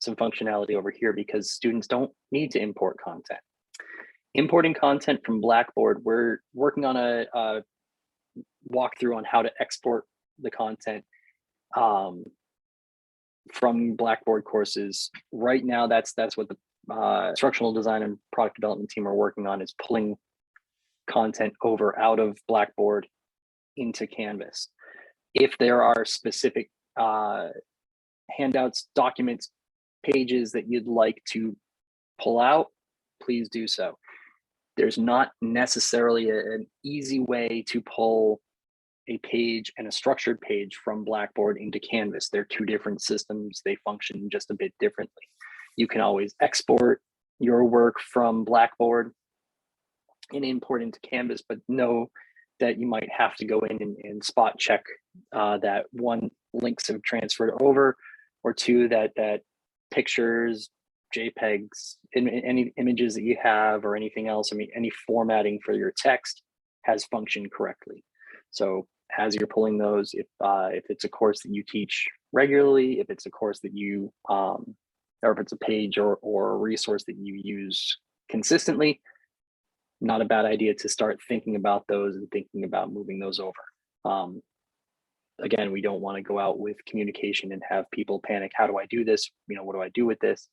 some functionality over here because students don't need to import content. Importing content from Blackboard, we're working on a walkthrough on how to export the content from Blackboard courses. Right now, that's what the instructional design and product development team are working on, is pulling content over out of Blackboard into Canvas. If there are specific handouts, documents, pages that you'd like to pull out, please do so. There's not necessarily an easy way to pull a page and a structured page from Blackboard into Canvas. They're two different systems. They function just a bit differently. You can always export your work from Blackboard and import into Canvas, but know that you might have to go in and spot check that one, links have transferred over, or two, that pictures, JPEGs, any images that you have or anything else, I mean, any formatting for your text has functioned correctly. So as you're pulling those, if it's a course that you teach regularly, if it's a course that you, or if it's a page or a resource that you use consistently, not a bad idea to start thinking about those and thinking about moving those over. Again, we don't want to go out with communication and have people panic. How do I do this? You know, what do I do with this?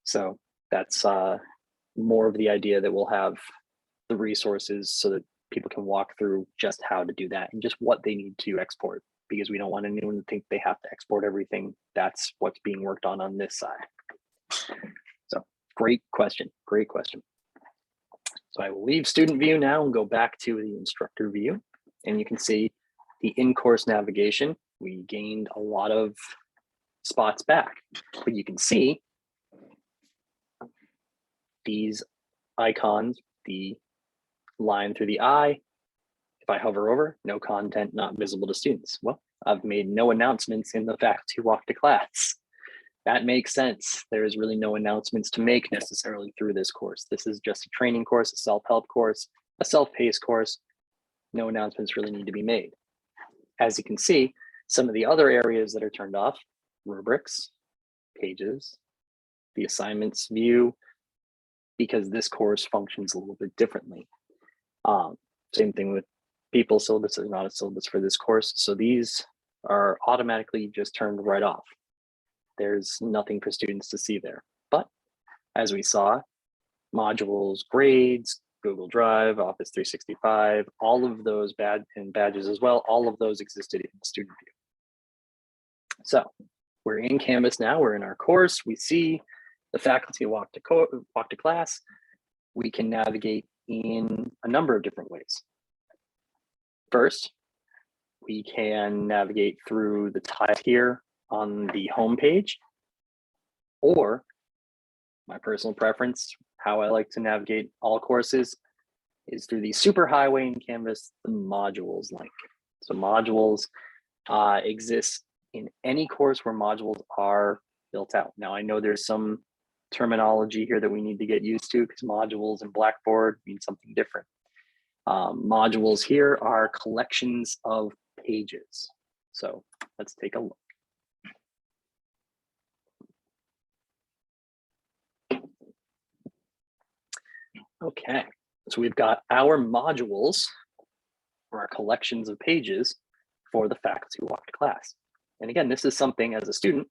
So that's more of the idea, that we'll have the resources so that people can walk through just how to do that and just what they need to export, because we don't want anyone to think they have to export everything. That's what's being worked on this side. So great question, great question. So I will leave student view now and go back to the instructor view, and you can see the in-course navigation. We gained a lot of spots back, but you can see these icons, the line through the eye. If I hover over, no content not visible to students. Well, I've made no announcements in the faculty walk to class. That makes sense. There is really no announcements to make necessarily through this course. This is just a training course, a self-help course, a self-paced course. No announcements really need to be made. As you can see, some of the other areas that are turned off: rubrics, pages, the assignments view, because this course functions a little bit differently. Same thing with people syllabus is not a syllabus for this course. So these are automatically just turned right off. There's nothing for students to see there. But as we saw, modules, grades, Google Drive, Office 365, all of those badges as well, all of those existed in the student view. So we're in Canvas now, we're in our course, we see the faculty walk to class. We can navigate in a number of different ways. First, we can navigate through the tab here on the home page, or my personal preference, how I like to navigate all courses, is through the superhighway in Canvas, the modules link. So modules exist in any course where modules are built out. Now I know there's some terminology here that we need to get used to, because modules in Blackboard mean something different. Modules here are collections of pages. So let's take a look. Okay, so we've got our modules, or our collections of pages, for the faculty walk to class. And again, this is something as a student,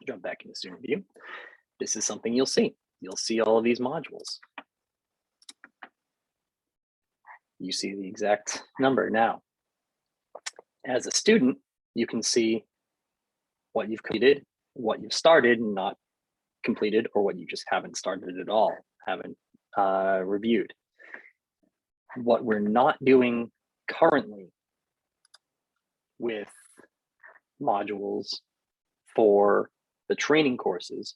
jump back into student view, this is something you'll see. You'll see all of these modules. You see the exact number. Now, as a student, you can see what you've completed, what you've started and not completed, or what you just haven't started at all, haven't reviewed. What we're not doing currently with modules for the training courses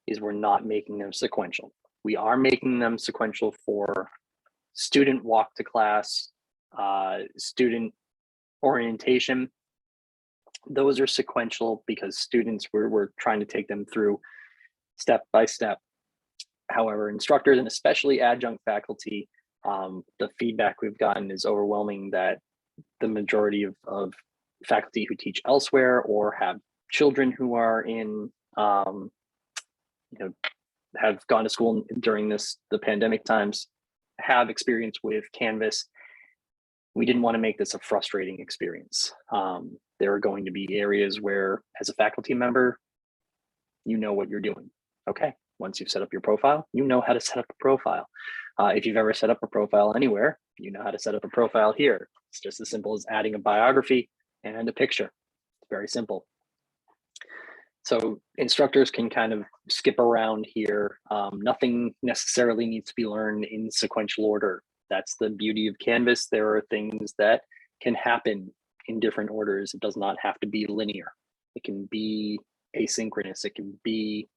is we're not making them sequential. We are making them sequential for student walk to class, student orientation. Those are sequential because students, we're trying to take them through step by step. However, instructors and especially adjunct faculty, the feedback we've gotten is overwhelming that the majority of faculty who teach elsewhere or have children who are in you know, have gone to school during the pandemic times, have experience with Canvas. We didn't want to make this a frustrating experience. There are going to be areas where, as a faculty member, you know what you're doing. Okay, once you've set up your profile, you know how to set up a profile. If you've ever set up a profile anywhere, you know how to set up a profile here. It's just as simple as adding a biography and a picture. It's very simple. So instructors can kind of skip around here. Nothing necessarily needs to be learned in sequential order. That's the beauty of Canvas. There are things that can happen in different orders. It does not have to be linear. It can be asynchronous. It can be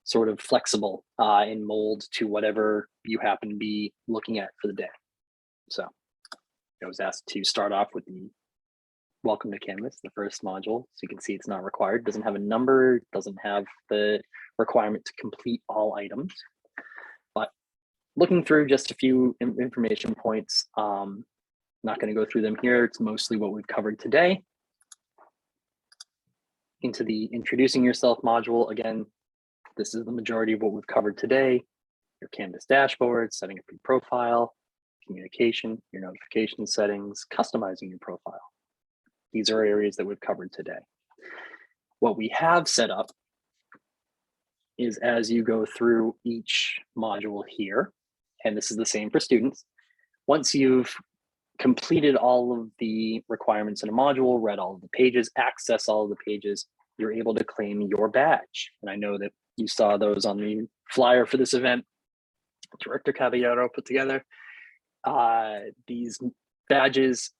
sort of flexible and mold to whatever you happen to be looking at for the day. So I was asked to start off with the Welcome to Canvas, the first module. So you can see it's not required, doesn't have a number, doesn't have the requirement to complete all items. But looking through just a few information points, not going to go through them here. It's mostly what we've covered today. Into the introducing yourself module, again, this is the majority of what we've covered today. Your Canvas dashboard, setting up your profile, communication, your notification settings, customizing your profile. These are areas that we've covered today. What we have set up is, as you go through each module here, and this is the same for students, once you've completed all of the requirements in a module, read all of the pages, access all of the pages, you're able to claim your badge. And I know that you saw those on the flyer for this event. Director Caballero put together these badges.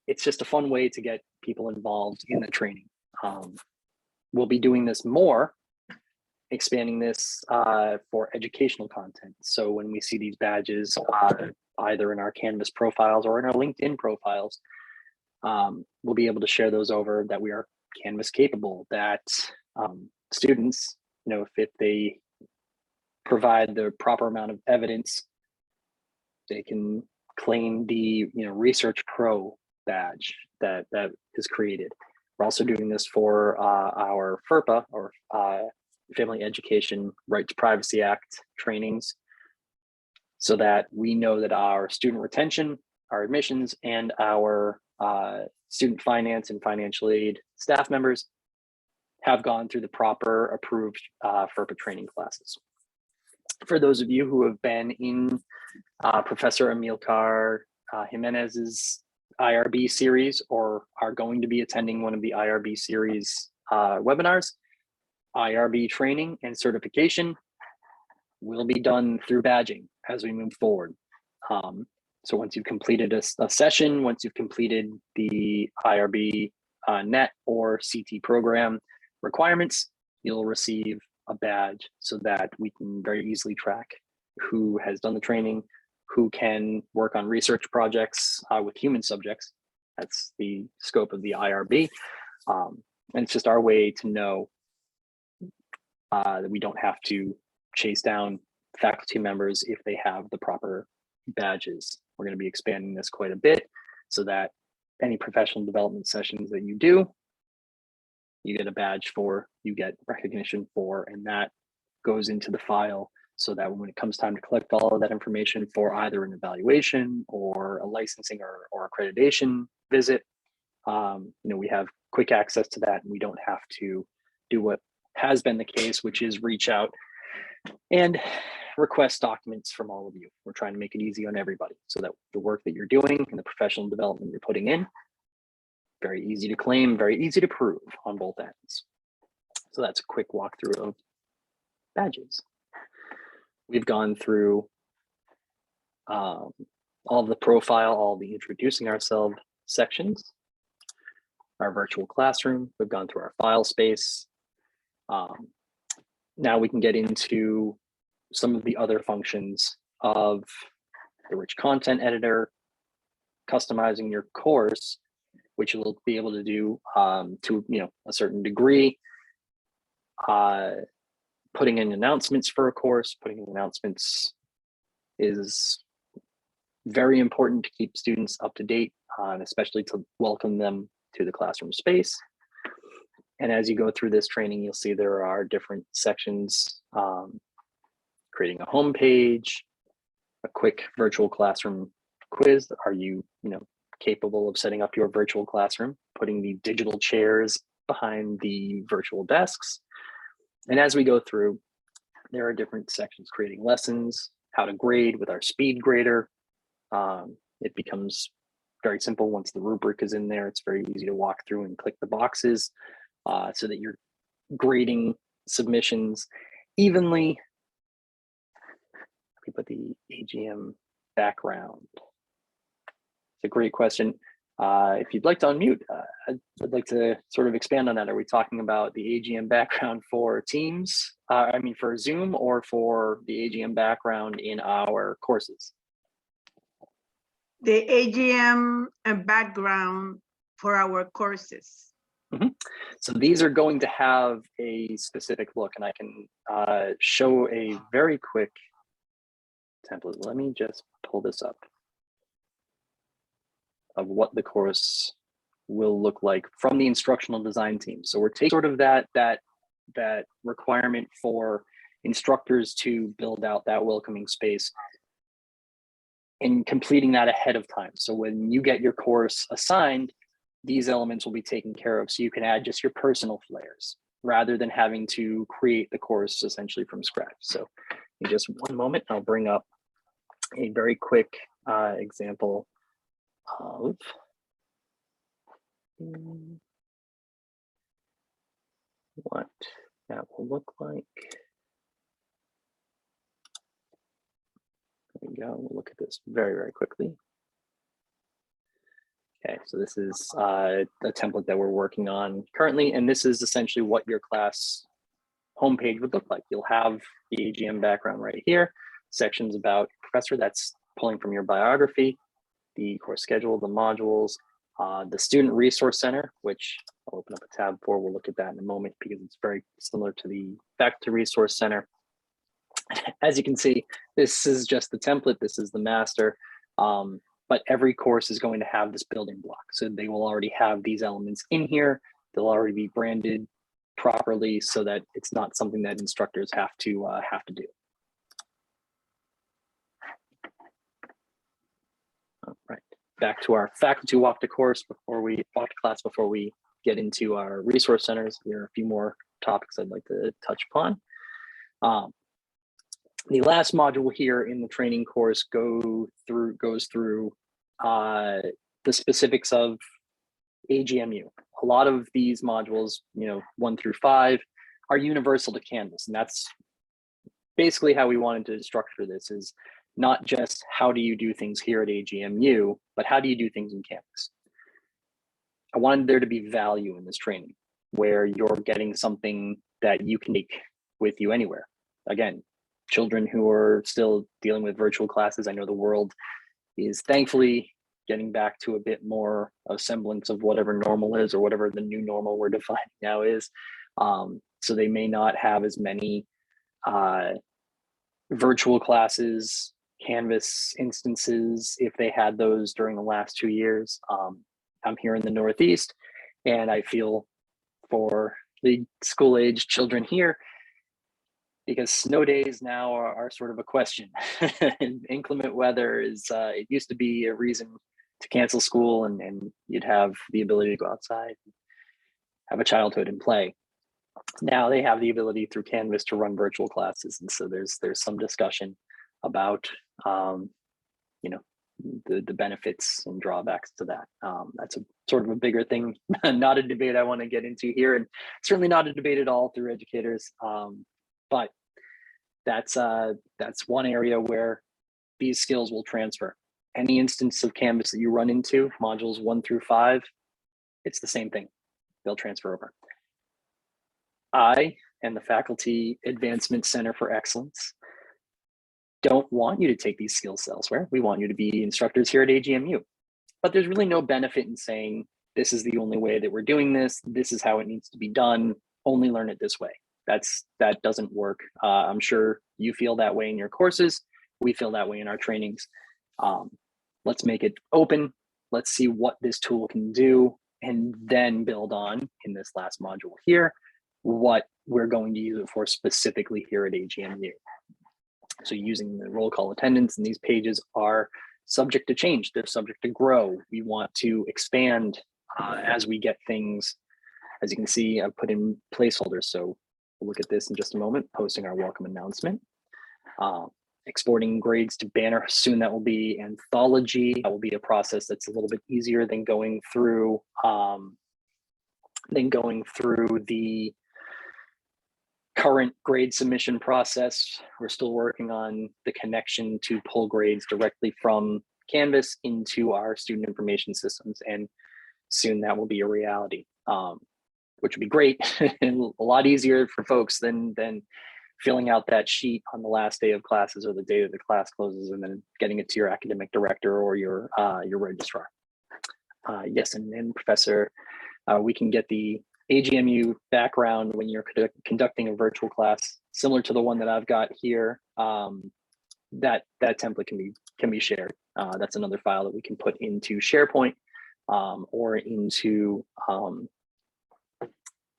It's just a fun way to get people involved in the training. We'll be doing this more, expanding this for educational content. So when we see these badges, either in our Canvas profiles or in our LinkedIn profiles, we'll be able to share those over that we are Canvas capable, that students, you know, if they provide the proper amount of evidence, they can claim the Research Pro badge that is created. We're also doing this for our FERPA, or Family Education Right to Privacy Act trainings, so that we know that our student retention, our admissions, and our student finance and financial aid staff members have gone through the proper approved FERPA training classes. For those of you who have been in Professor Amilcar Jimenez's IRB series, or are going to be attending one of the IRB series webinars, IRB training and certification will be done through badging as we move forward. So once you've completed a session, once you've completed the IRB NET or CT program requirements, you'll receive a badge so that we can very easily track who has done the training, who can work on research projects with human subjects. That's the scope of the IRB. And it's just our way to know that we don't have to chase down faculty members if they have the proper badges. We're going to be expanding this quite a bit so that any professional development sessions that you do, you get a badge for, you get recognition for, and that goes into the file so that when it comes time to collect all of that information for either an evaluation or a licensing or accreditation visit, we have quick access to that, and we don't have to do what has been the case, which is reach out and request documents from all of you. We're trying to make it easy on everybody so that the work that you're doing and the professional development you're putting in, very easy to claim, very easy to prove on both ends. So that's a quick walkthrough of badges. We've gone through all of the profile, all the introducing ourselves sections, our virtual classroom. We've gone through our file space. Now we can get into some of the other functions of the rich content editor, customizing your course, which you'll be able to do to a certain degree, putting in announcements for a course. Putting in announcements is very important to keep students up to date, especially to welcome them to the classroom space. And as you go through this training, you'll see there are different sections, creating a home page, a quick virtual classroom quiz. Are you, capable of setting up your virtual classroom, putting the digital chairs behind the virtual desks? And as we go through, there are different sections, creating lessons, how to grade with our speed grader. It becomes very simple once the rubric is in there. It's very easy to walk through and click the boxes so that you're grading submissions evenly. Let me put the AGM background. It's a great question. If you'd like to unmute, I'd like to sort of expand on that. Are we talking about the AGM background for Teams? For Zoom, or for the AGM background in our courses? The AGM background for our courses. Mm-hmm. So these are going to have a specific look, and I can show a very quick template. Let me just pull this up of what the course will look like from the instructional design team. So we're taking sort of that requirement for instructors to build out that welcoming space and completing that ahead of time. So when you get your course assigned, these elements will be taken care of, so you can add just your personal flares rather than having to create the course essentially from scratch. So in just one moment, I'll bring up a very quick example of what that will look like. There we go. We'll look at this very, very quickly. Okay, so this is a template that we're working on currently, and this is essentially what your class homepage would look like. You'll have the AGM background right here, sections about professor, that's pulling from your biography, the course schedule, the modules, the student resource center, which I'll open up a tab for. We'll look at that in a moment because it's very similar to the faculty resource center. As you can see, this is just the template. This is the master, but every course is going to have this building block. So they will already have these elements in here. They'll already be branded properly so that it's not something that instructors have to do. All right, back to our faculty walk to class before we get into our resource centers. There are a few more topics I'd like to touch upon. The last module here in the training course goes through the specifics of AGMU. A lot of these modules, 1 through 5, are universal to Canvas, and that's basically how we wanted to structure this. Is not just how do you do things here at AGMU, but how do you do things in Canvas. I wanted there to be value in this training where you're getting something that you can take with you anywhere. Again, children who are still dealing with virtual classes, I know the world is thankfully getting back to a bit more of semblance of whatever normal is, or whatever the new normal we're defining now is. So they may not have as many virtual classes, Canvas instances, if they had those during the last 2 years. I'm here in the Northeast, and I feel for the school-age children here, because snow days now are sort of a question. And inclement weather is, it used to be a reason to cancel school, and you'd have the ability to go outside, have a childhood and play. Now they have the ability through Canvas to run virtual classes. And so there's some discussion about, the benefits and drawbacks to that. That's a sort of a bigger thing, not a debate I want to get into here, and certainly not a debate at all through educators. But that's one area where these skills will transfer. Any instance of Canvas that you run into, modules 1 through 5, it's the same thing. They'll transfer over. I and the Faculty Advancement Center for Excellence don't want you to take these skills elsewhere. We want you to be instructors here at AGMU. But there's really no benefit in saying, this is the only way that we're doing this. This is how it needs to be done. Only learn it this way. That doesn't work. I'm sure you feel that way in your courses. We feel that way in our trainings. Let's make it open. Let's see what this tool can do. and then build on in this last module here, what we're going to use it for specifically here at AGMU. So using the roll call attendance, and these pages are subject to change, they're subject to grow. We want to expand as we get things. As you can see, I've put in placeholders. So we'll look at this in just a moment, posting our welcome announcement. Exporting grades to Banner, soon that will be Anthology. That will be a process that's a little bit easier than going through the current grade submission process. We're still working on the connection to pull grades directly from Canvas into our student information systems, and soon that will be a reality, which would be great and a lot easier for folks than filling out that sheet on the last day of classes or the day that the class closes and then getting it to your academic director or your registrar. Yes, and Professor, we can get the AGMU background when you're conducting a virtual class, similar to the one that I've got here. That template can be shared. That's another file that we can put into SharePoint or into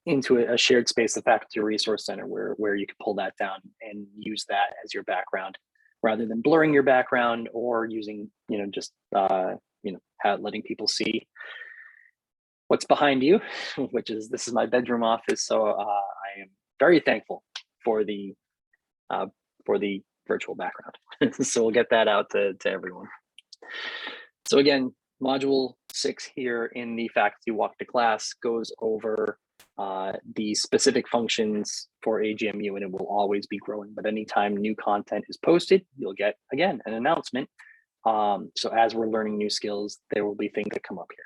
a shared space, the Faculty Resource Center, where you can pull that down and use that as your background, rather than blurring your background or using, just letting people see what's behind you, this is my bedroom office. So I am very thankful for the virtual background. So we'll get that out to everyone. So again, module 6 here in the faculty walk to class goes over the specific functions for AGMU, and it will always be growing. But anytime new content is posted, you'll get, again, an announcement. So as we're learning new skills, there will be things that come up here.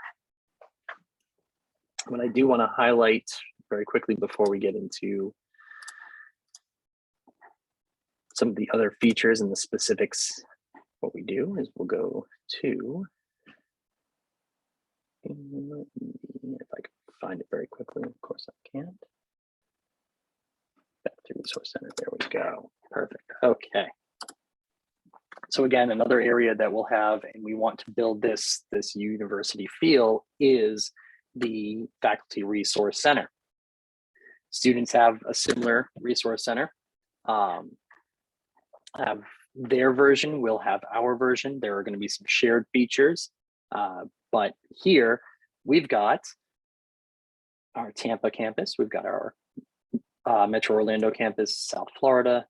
What I do want to highlight very quickly before we get into some of the other features and the specifics, what we do is we'll go to, if I can find it very quickly, of course I can't. Faculty Resource Center, there we go, perfect, okay. So again, another area that we'll have, and we want to build this university feel, is the Faculty Resource Center. Students have a similar resource center. Have their version, we'll have our version. There are going to be some shared features, but here we've got our Tampa campus, we've got our Metro Orlando campus, South Florida,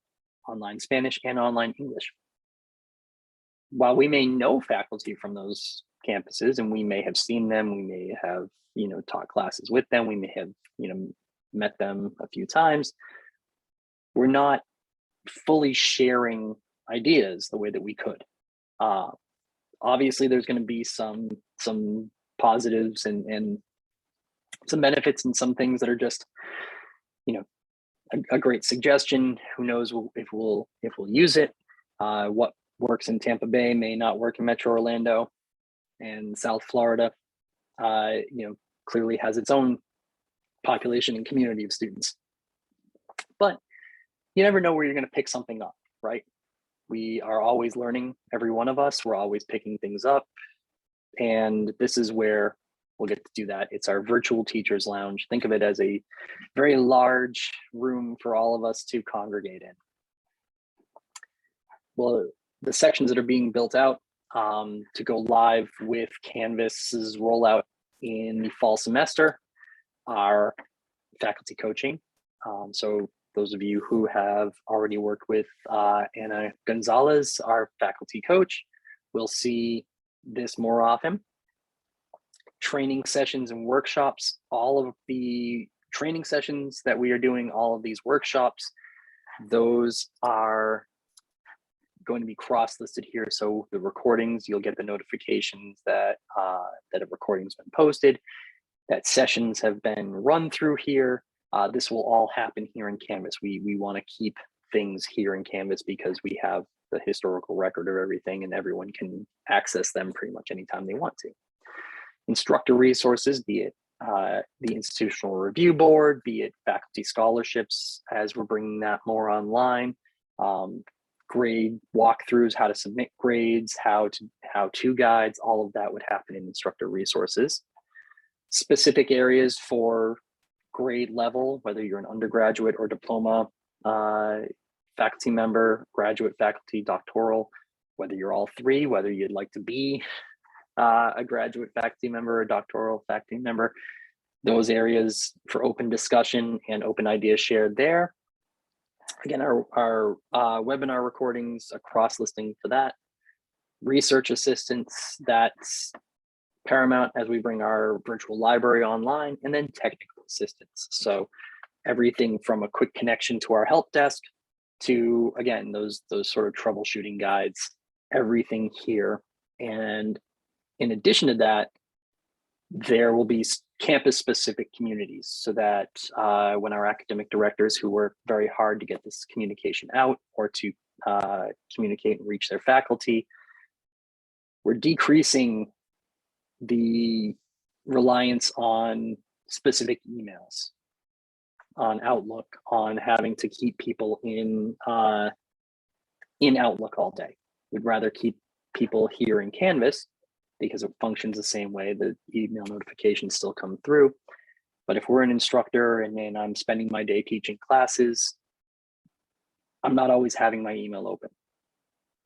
online Spanish and online English. While we may know faculty from those campuses, and we may have seen them, we may have taught classes with them, we may have met them a few times, we're not fully sharing ideas the way that we could. Obviously there's going to be some positives and some benefits, and some things that are just a great suggestion. Who knows if we'll use it. What works in Tampa Bay may not work in Metro Orlando, and South Florida clearly has its own population and community of students. But you never know where you're going to pick something up, right? We are always learning, every one of us. We're always picking things up, and this is where we'll get to do that. It's our virtual teachers lounge. Think of it as a very large room for all of us to congregate in. Well, the sections that are being built out to go live with Canvas's rollout in the fall semester are faculty coaching. So those of you who have already worked with Anna Gonzalez, our faculty coach, will see this more often. Training sessions and workshops, all of the training sessions that we are doing, all of these workshops, those are going to be cross-listed here. So the recordings, you'll get the notifications that that a recording's been posted, that sessions have been run through here. This will all happen here in Canvas. We want to keep things here in Canvas because we have the historical record of everything, and everyone can access them pretty much anytime they want to. Instructor resources, be it the Institutional Review Board, be it faculty scholarships, as we're bringing that more online, grade walkthroughs, how to submit grades, how to guides, all of that would happen in instructor resources. specific areas for grade level, whether you're an undergraduate or diploma faculty member, graduate faculty, doctoral, whether you're all three, whether you'd like to be a graduate faculty member or doctoral faculty member, those areas for open discussion and open ideas shared there. Again, our webinar recordings, a cross listing for that. Research assistance, that's paramount as we bring our virtual library online, and then technical assistance. So everything from a quick connection to our help desk to, again, those sort of troubleshooting guides, everything here. And in addition to that, there will be campus specific communities so that when our academic directors, who work very hard to get this communication out or to communicate and reach their faculty, we're decreasing the reliance on specific emails, on Outlook, on having to keep people in Outlook all day. We'd rather keep people here in Canvas because it functions the same way. The email notifications still come through. But if we're an instructor and I'm spending my day teaching classes, I'm not always having my email open.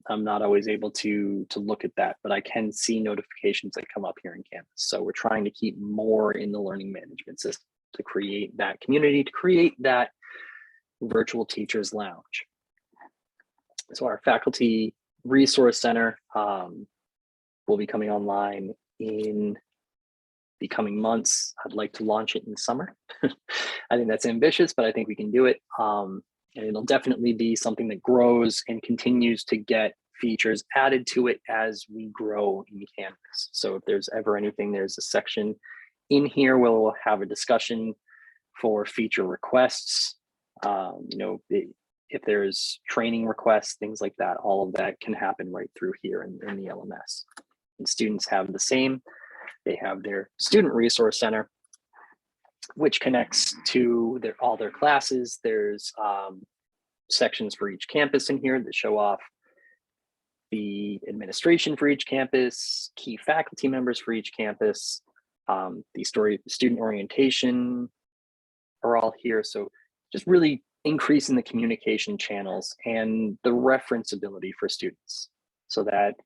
I'm not always able to look at that, but I can see notifications that come up here in Canvas. So we're trying to keep more in the learning management system to create that community, to create that virtual teachers lounge. So our faculty resource center will be coming online in the coming months. I'd like to launch it in the summer. I think that's ambitious, but I think we can do it. And it'll definitely be something that grows and continues to get features added to it as we grow in Canvas. So if there's ever anything, there's a section in here where we'll have a discussion for feature requests. If there's training requests, things like that, all of that can happen right through here in the LMS. And students have the same. They have their student resource center, which connects to all their classes. There's sections for each campus in here that show off the administration for each campus, key faculty members for each campus, the student orientation are all here. So just really increasing the communication channels and the referenceability for students so that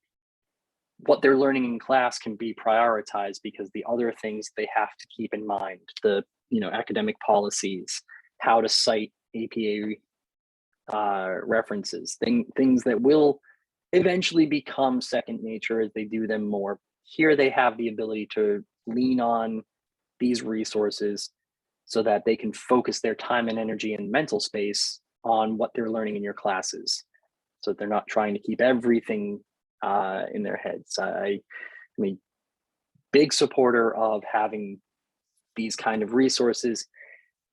what they're learning in class can be prioritized because the other things they have to keep in mind, the academic policies, how to cite APA references, things that will eventually become second nature as they do them more. Here they have the ability to lean on these resources so that they can focus their time and energy and mental space on what they're learning in your classes, so that they're not trying to keep everything in their heads. I'm a big supporter of having these kind of resources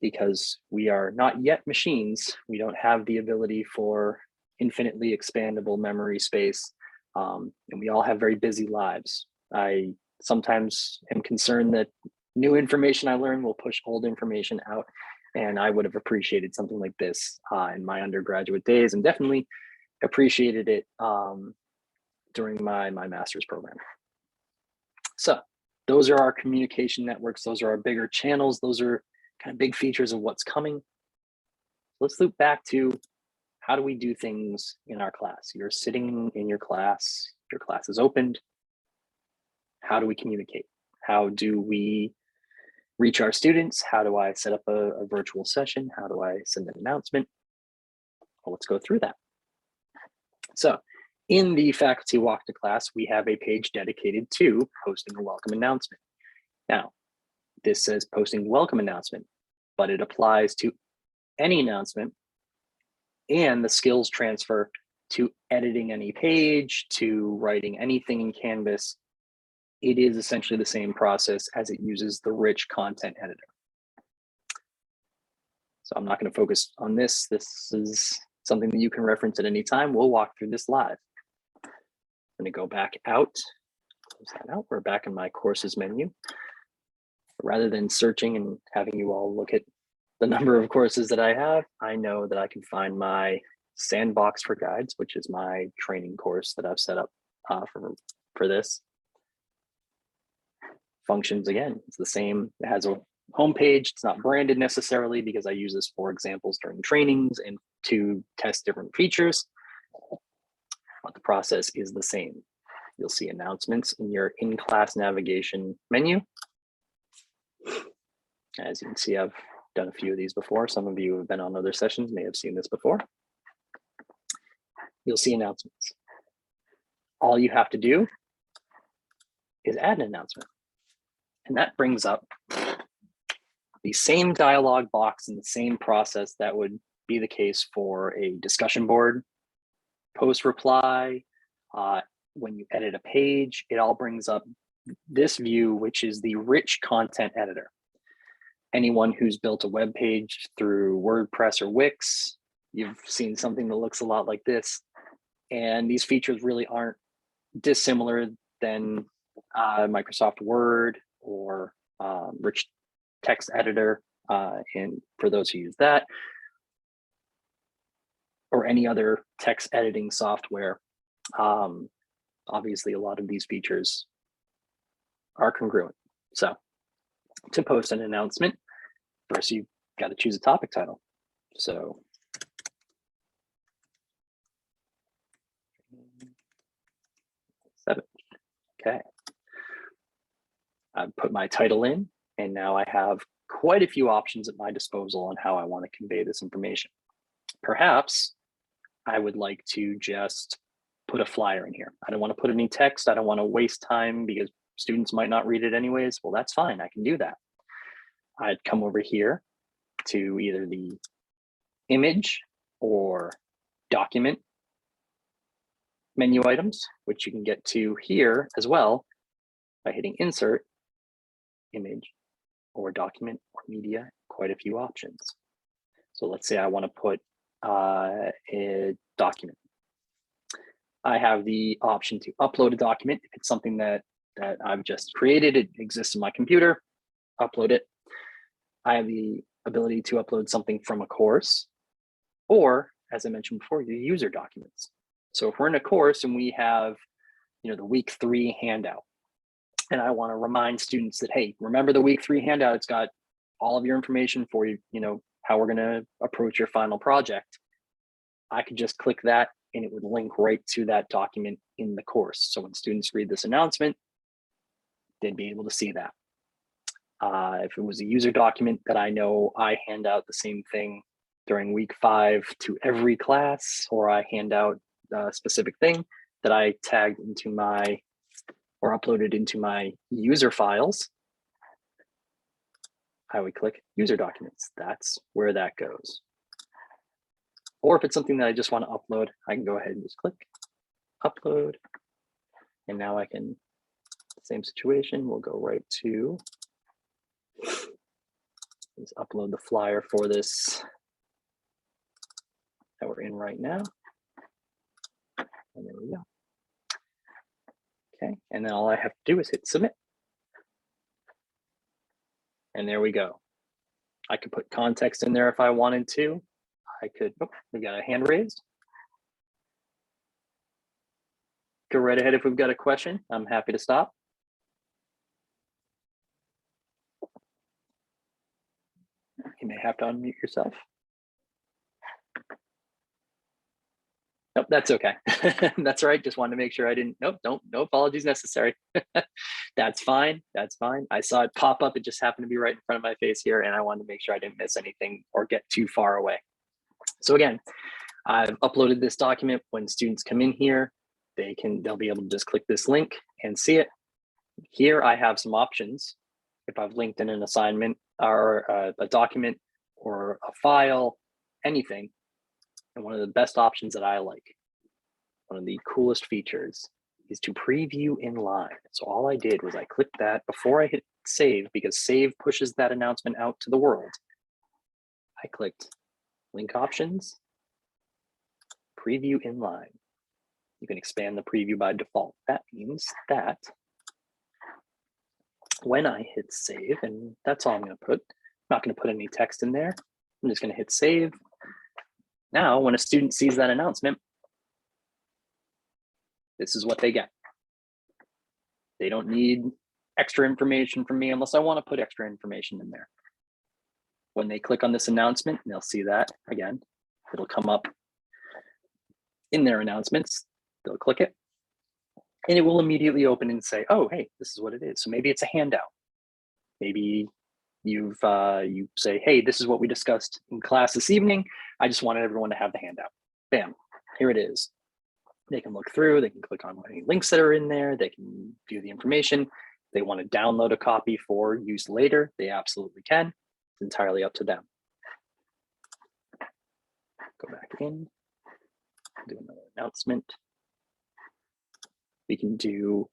because we are not yet machines. We don't have the ability for infinitely expandable memory space, and we all have very busy lives. I sometimes am concerned that new information I learn will push old information out, and I would have appreciated something like this in my undergraduate days, and definitely appreciated it during my master's program. So those are our communication networks. Those are our bigger channels. Those are kind of big features of what's coming. Let's loop back to how do we do things in our class? You're sitting in your class is opened. How do we communicate? How do we reach our students? How do I set up a virtual session? How do I send an announcement? Well, let's go through that. So in the faculty walk to class, we have a page dedicated to posting a welcome announcement. Now, this says posting welcome announcement, but it applies to any announcement and the skills transfer to editing any page, to writing anything in Canvas. It is essentially the same process as it uses the rich content editor. So I'm not going to focus on this. This is something that you can reference at any time. We'll walk through this live. I'm going to go back out. Close that out. We're back in my courses menu. Rather than searching and having you all look at the number of courses that I have, I know that I can find my Sandbox for Guides, which is my training course that I've set up for this. functions again. It's the same. It has a homepage. It's not branded necessarily because I use this for examples during trainings and to test different features. But the process is the same. You'll see announcements in your in-class navigation menu. As you can see, I've done a few of these before. Some of you who have been on other sessions may have seen this before. You'll see announcements. All you have to do is add an announcement. And that brings up the same dialog box and the same process that would be the case for a discussion board, post reply, when you edit a page, it all brings up this view, which is the rich content editor. Anyone who's built a web page through WordPress or Wix, you've seen something that looks a lot like this. And these features really aren't dissimilar than Microsoft Word or rich text editor, and for those who use that, or any other text editing software. Obviously, a lot of these features are congruent. So to post an announcement, first you've got to choose a topic title. So seven. Okay. I've put my title in, and now I have quite a few options at my disposal on how I want to convey this information. Perhaps I would like to just put a flyer in here. I don't want to put any text. I don't want to waste time because students might not read it anyways. Well, that's fine. I can do that. I'd come over here to either the image or document menu items, which you can get to here as well by hitting insert, image, or document or media, quite a few options. So let's say I want to put a document. I have the option to upload a document. If it's something that I've just created, it exists in my computer, upload it. I have the ability to upload something from a course, or as I mentioned before, your user documents. So if we're in a course and we have, the week 3 handout, and I want to remind students that, hey, remember the week 3 handout, it's got all of your information for you, how we're going to approach your final project. I could just click that and it would link right to that document in the course. So when students read this announcement, they'd be able to see that. If it was a user document that I know I hand out the same thing during week 5 to every class, or I hand out a specific thing that I tagged into my, or uploaded into my user files, I would click user documents. That's where that goes. Or if it's something that I just want to upload, I can go ahead and just click upload. And now I can, same situation, we'll go right to, let's upload the flyer for this that we're in right now. And there we go. Okay, and then all I have to do is hit submit. And there we go. I could put context in there if I wanted to. I could, oh, we got a hand raised. Go right ahead if we've got a question. I'm happy to stop. You may have to unmute yourself. Nope, that's okay. That's right. Just wanted to make sure I didn't, nope, no apologies necessary. That's fine, that's fine. I saw it pop up. It just happened to be right in front of my face here, and I wanted to make sure I didn't miss anything or get too far away. So again, I've uploaded this document. When students come in here, they'll be able to just click this link and see it. Here I have some options. If I've linked in an assignment or a document or a file, anything. And one of the best options that I like, one of the coolest features, is to preview in line. So all I did was I clicked that before I hit save, because save pushes that announcement out to the world. I clicked link options, preview in line. You can expand the preview by default. That means that when I hit save, and that's all I'm going to put, I'm not going to put any text in there. I'm just going to hit save. Now, when a student sees that announcement, this is what they get. They don't need extra information from me unless I want to put extra information in there. When they click on this announcement, they'll see that again, it'll come up in their announcements. They'll click it and it will immediately open and say, oh, hey, this is what it is. So maybe it's a handout. Maybe you say, hey, this is what we discussed in class this evening. I just wanted everyone to have the handout. Bam, here it is. They can look through, they can click on any links that are in there, they can view the information. If they want to download a copy for use later, they absolutely can. It's entirely up to them. Go back in, do another announcement. We can do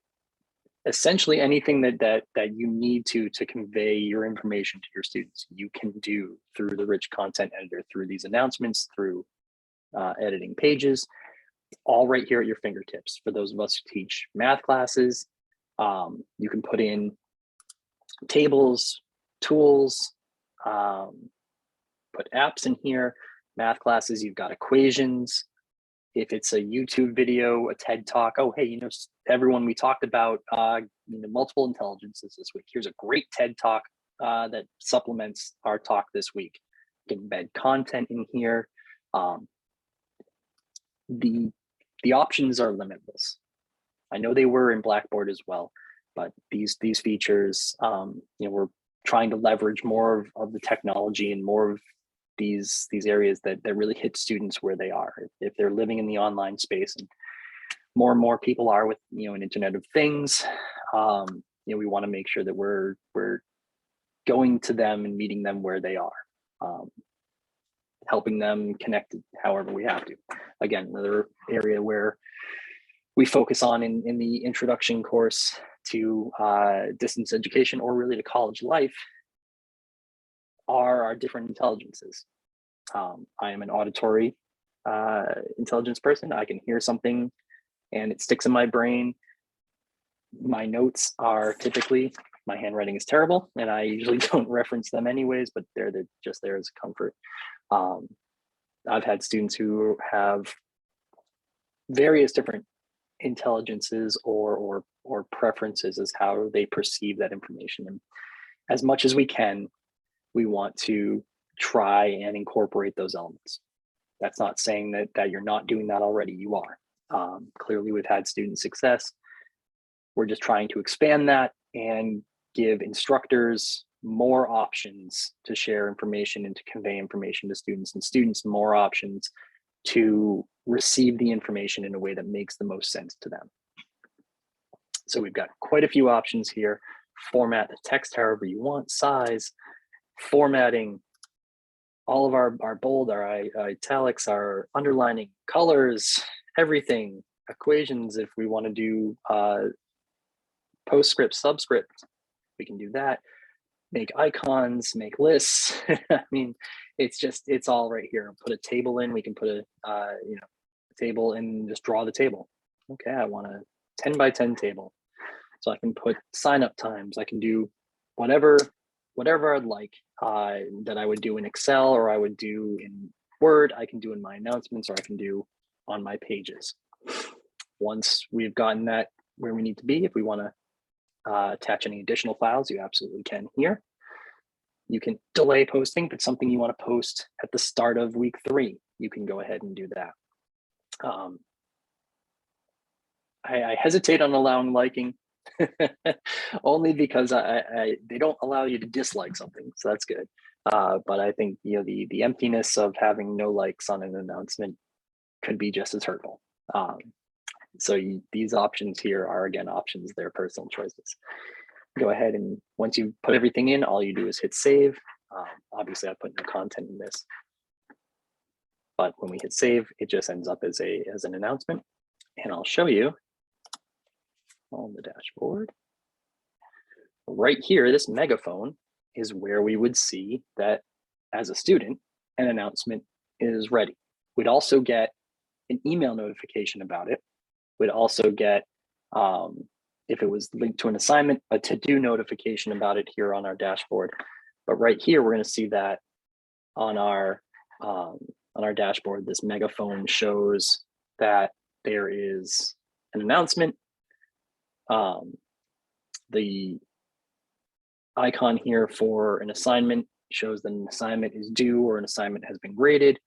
essentially anything that you need to convey your information to your students. You can do through the rich content editor, through these announcements, through editing pages, all right here at your fingertips. For those of us who teach math classes, you can put in tables, tools, put apps in here. Math classes, you've got equations. If it's a YouTube video, a TED Talk, oh, hey, everyone, we talked about multiple intelligences this week. Here's a great TED Talk that supplements our talk this week. You can embed content in here. The options are limitless. I know they were in Blackboard as well, but these features, we're trying to leverage more of the technology and more of these areas that really hit students where they are. If they're living in the online space, and more people are with an Internet of Things, we want to make sure that we're going to them and meeting them where they are, helping them connect however we have to. Again, another area where we focus on in the introduction course to distance education, or really to college life, are our different intelligences. I am an auditory intelligence person. I can hear something and it sticks in my brain. My notes are typically, my handwriting is terrible and I usually don't reference them anyways, but they're just there as a comfort. I've had students who have various different intelligences or preferences as how they perceive that information. And as much as we can, we want to try and incorporate those elements. That's not saying that you're not doing that already, you are. Clearly we've had student success. We're just trying to expand that and give instructors more options to share information and to convey information to students, and students more options to receive the information in a way that makes the most sense to them. So we've got quite a few options here. Format the text however you want, size, formatting, all of our bold, our italics, our underlining, colors, everything, equations. If we want to do postscript, subscript, we can do that. Make icons, make lists. I mean, it's all right here. Put a table in. We can put a table and just draw the table. Okay, I want a 10 by 10 table, so I can put sign up times. I can do whatever I'd like that I would do in Excel, or I would do in Word. I can do in my announcements, or I can do on my pages. Once we've gotten that where we need to be, if we want to attach any additional files, you absolutely can here. You can delay posting. If it's something you want to post at the start of week 3, you can go ahead and do that. I hesitate on allowing liking only because they don't allow you to dislike something, so that's good. But I think the emptiness of having no likes on an announcement could be just as hurtful. So these options here are, again, options, they're personal choices. Go ahead, and once you put everything in, all you do is hit save. Obviously I put no content in this, but when we hit save, it just ends up as an announcement. And I'll show you on the dashboard. Right here, this megaphone is where we would see that as a student, an announcement is ready. We'd also get an email notification about it. We'd also get, if it was linked to an assignment, a to-do notification about it here on our dashboard. But right here, we're going to see that on our dashboard. This megaphone shows that there is an announcement. The icon here for an assignment shows that an assignment is due or an assignment has been graded,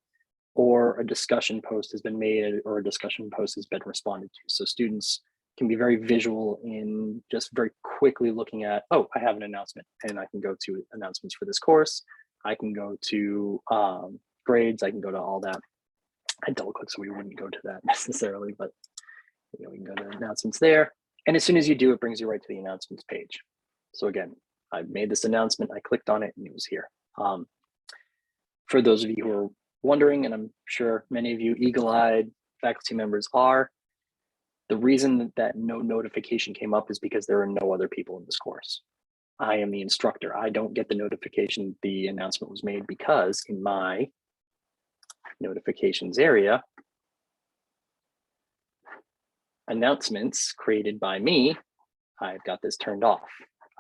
or a discussion post has been made or a discussion post has been responded to. So students can be very visual in just very quickly looking at, oh, I have an announcement, and I can go to announcements for this course. I can go to grades. I can go to all that. I double click so we wouldn't go to that necessarily, but we can go to announcements there. And as soon as you do, it brings you right to the announcements page. So again, I made this announcement, I clicked on it, and it was here. For those of you who are wondering, and I'm sure many of you eagle-eyed faculty members are, the reason that no notification came up is because there are no other people in this course. I am the instructor. I don't get the notification the announcement was made because in my notifications area, announcements created by me, I've got this turned off.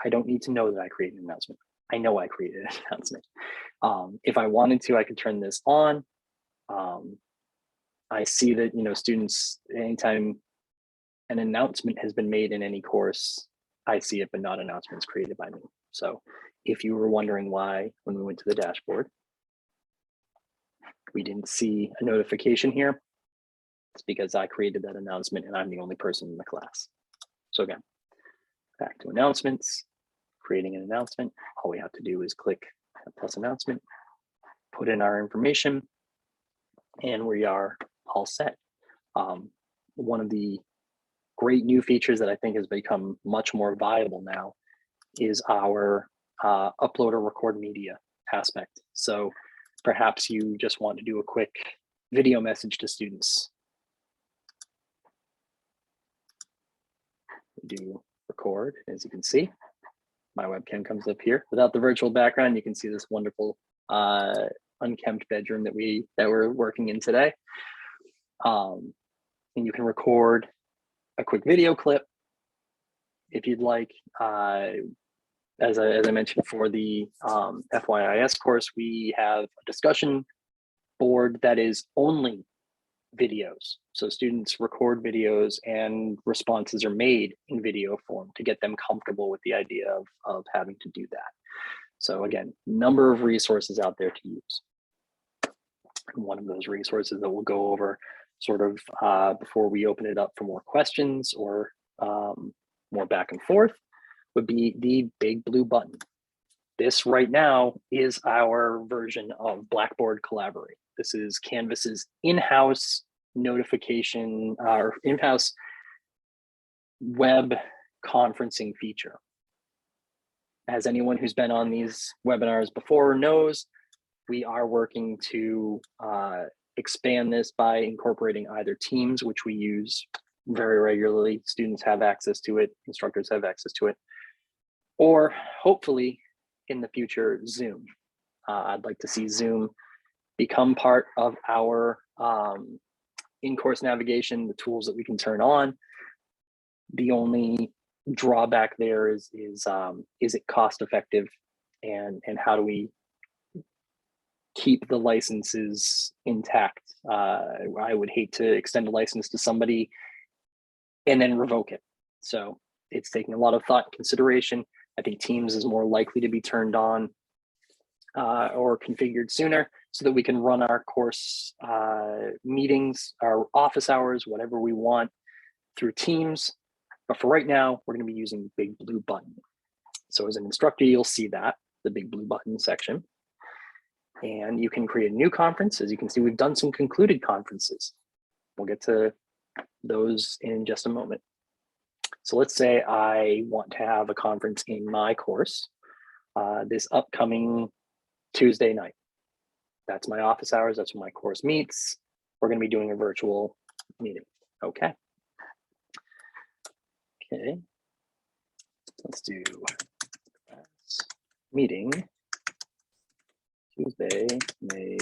I don't need to know that I created an announcement. I know I created an announcement. If I wanted to, I could turn this on. I see that, students, anytime an announcement has been made in any course, I see it, but not announcements created by me. So if you were wondering why, when we went to the dashboard, we didn't see a notification here, it's because I created that announcement and I'm the only person in the class. So again, back to announcements, creating an announcement. All we have to do is click plus announcement, put in our information, and we are all set. One of the great new features that I think has become much more viable now is our upload or record media aspect. So perhaps you just want to do a quick video message to students. Do record, as you can see. My webcam comes up here. Without the virtual background, you can see this wonderful unkempt bedroom that we're working in today. And you can record a quick video clip if you'd like. As I mentioned, for the FYIS course, we have a discussion board that is only videos. So students record videos and responses are made in video form to get them comfortable with the idea of having to do that. So again, number of resources out there to use. One of those resources that we'll go over sort of before we open it up for more questions or more back and forth would be the big blue button. This right now is our version of Blackboard Collaborate. This is Canvas's in-house notification or in-house web conferencing feature. As anyone who's been on these webinars before knows, we are working to expand this by incorporating either Teams, which we use very regularly. Students have access to it, instructors have access to it, or hopefully in the future, Zoom. I'd like to see Zoom become part of our in-course navigation, the tools that we can turn on. The only drawback there is it cost effective, and how do we keep the licenses intact? I would hate to extend a license to somebody and then revoke it. So it's taking a lot of thought and consideration. I think Teams is more likely to be turned on or configured sooner so that we can run our course meetings, our office hours, whatever we want through Teams. But for right now, we're going to be using the big blue button. So as an instructor, you'll see that, the big blue button section. And you can create a new conference. As you can see, we've done some concluded conferences. We'll get to those in just a moment. So let's say I want to have a conference in my course this upcoming Tuesday night. That's my office hours. That's when my course meets. We're going to be doing a virtual meeting. Okay. Okay. Let's do meeting Tuesday, May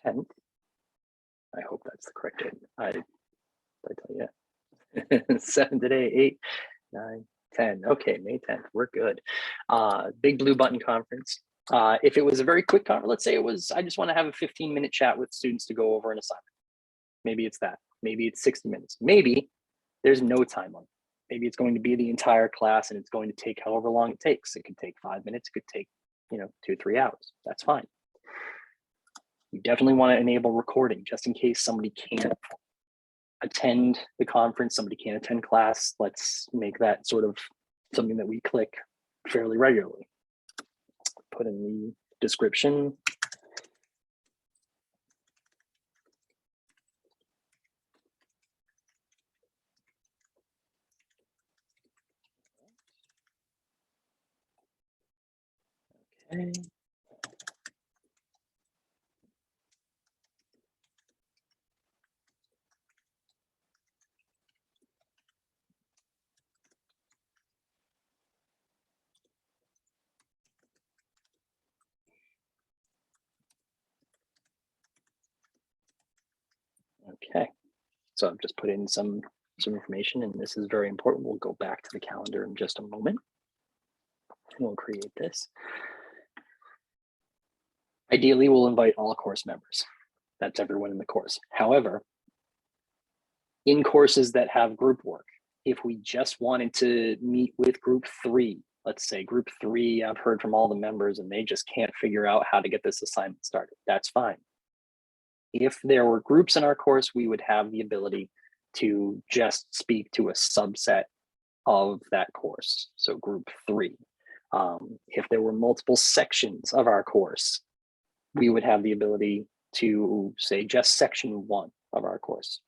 10th. I hope that's the correct date. I tell you. 7 today, 8, 9, 10. Okay, May 10th. We're good. Big blue button conference. If it was a very quick conference, let's say it was, I just want to have a 15-minute chat with students to go over an assignment. Maybe it's that. Maybe it's 60 minutes. Maybe there's no time on it. maybe it's going to be the entire class and it's going to take however long it takes. It could take 5 minutes, it could take, 2-3 hours. That's fine. You definitely want to enable recording just in case somebody can't attend the conference, somebody can't attend class. Let's make that sort of something that we click fairly regularly. Put in the description. Okay. Okay, so I've just put in some information, and this is very important. We'll go back to the calendar in just a moment. We'll create this. Ideally, we'll invite all course members. That's everyone in the course. However, in courses that have group work, if we just wanted to meet with group 3, let's say group 3, I've heard from all the members and they just can't figure out how to get this assignment started, that's fine. If there were groups in our course, we would have the ability to just speak to a subset of that course, so group 3. If there were multiple sections of our course, we would have the ability to say just section 1 of our course.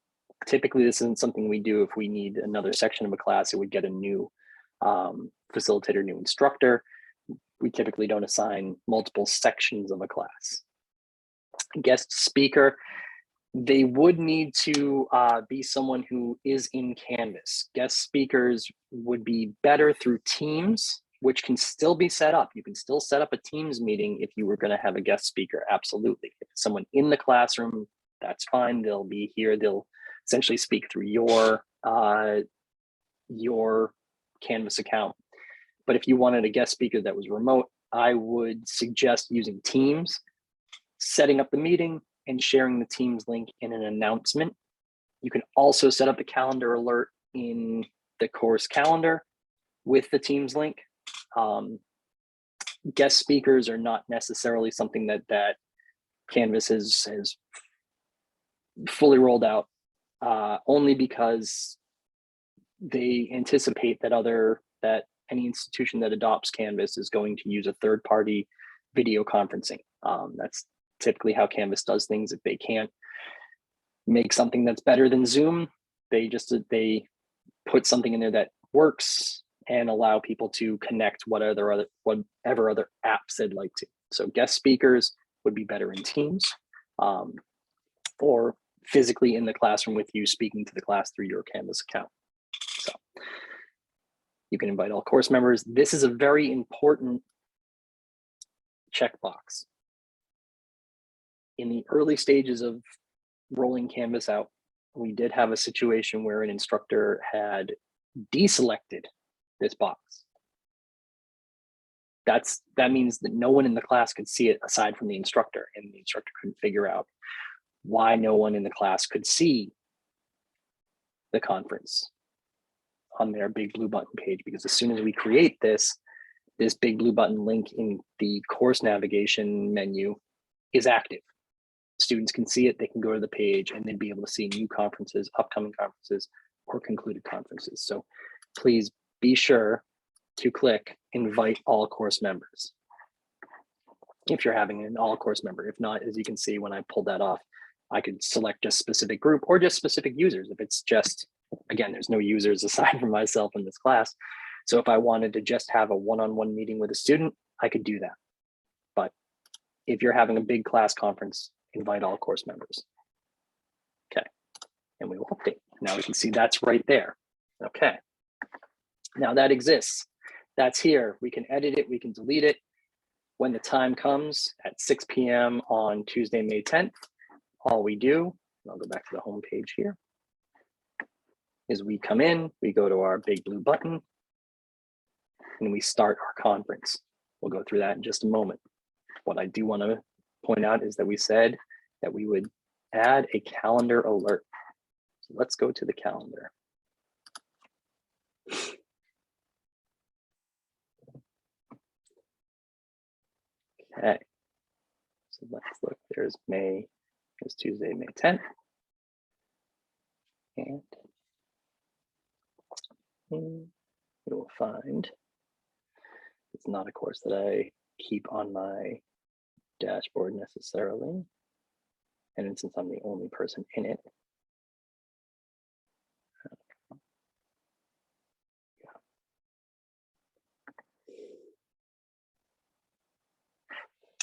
Typically, this isn't something we do if we need another section of a class. It would get a new facilitator, new instructor. We typically don't assign multiple sections of a class. Guest speaker, they would need to be someone who is in Canvas. Guest speakers would be better through Teams, which can still be set up. You can still set up a Teams meeting if you were going to have a guest speaker, absolutely. If it's someone in the classroom, that's fine. They'll be here. They'll essentially speak through your Canvas account. But if you wanted a guest speaker that was remote, I would suggest using Teams, setting up the meeting and sharing the Teams link in an announcement. You can also set up the calendar alert in the course calendar with the Teams link. Guest speakers are not necessarily something that Canvas has fully rolled out, only because they anticipate that any institution that adopts Canvas is going to use a third-party video conferencing. That's typically how Canvas does things. If they can't make something that's better than Zoom, they put something in there that works and allow people to connect whatever other apps they'd like to. So guest speakers would be better in Teams, or physically in the classroom with you, speaking to the class through your Canvas account. So you can invite all course members. This is a very important checkbox. In the early stages of rolling Canvas out, we did have a situation where an instructor had deselected this box. That means that no one in the class could see it aside from the instructor, and the instructor couldn't figure out why no one in the class could see the conference on their big blue button page, because as soon as we create this big blue button link in the course navigation menu is active. Students can see it, they can go to the page and then be able to see new conferences, upcoming conferences, or concluded conferences. So please be sure to click invite all course members if you're having an all course member. If not, as you can see, when I pulled that off, I could select just specific group or just specific users. If it's just, again, there's no users aside from myself in this class. So if I wanted to just have a one-on-one meeting with a student, I could do that. But if you're having a big class conference, invite all course members. Okay, and we will update. Now we can see that's right there. Okay, now that exists. That's here. We can edit it, we can delete it. When the time comes at 6 p.m. on Tuesday, May 10th, all we do, I'll go back to the home page here, is we come in, we go to our big blue button, and we start our conference. We'll go through that in just a moment. What I do want to point out is that we said that we would add a calendar alert. So let's go to the calendar. Okay. So let's look. There's Tuesday, May 10th. And you will find it's not a course that I keep on my dashboard necessarily. And since I'm the only person in it,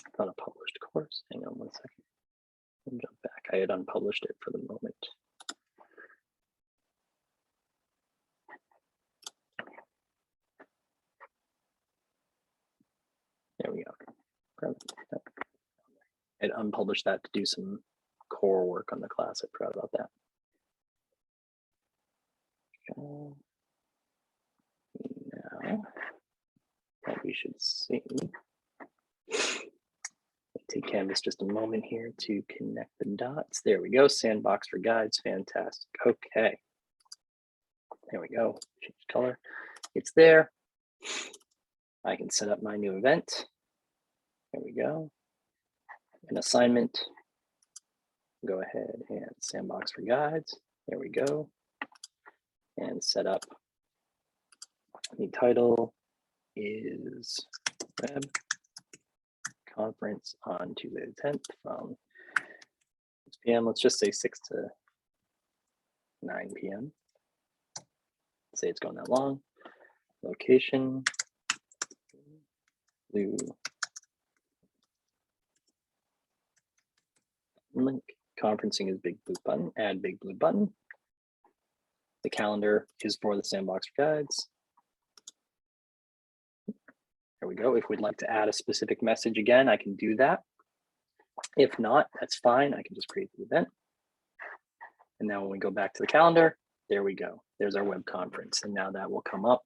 it's not a published course. Hang on 1 second. Let me jump back. I had unpublished it for the moment. There we go. I'd unpublished that to do some core work on the class. I'm proud about that. Now, what we should see. Take Canvas just a moment here to connect the dots. There we go. Sandbox for guides. Fantastic. Okay. There we go. Change color. It's there. I can set up my new event. There we go. An assignment. Go ahead and Sandbox for guides. There we go. And set up. The title is Web Conference on Tuesday the 10th from 6 p.m. Let's just say 6 to 9 p.m. Say it's going that long. Location, blue link. Conferencing is big blue button. Add big blue button. The calendar is for the Sandbox for guides. There we go. If we'd like to add a specific message again, I can do that. If not, that's fine. I can just create the event. And now when we go back to the calendar, there we go. There's our web conference. And now that will come up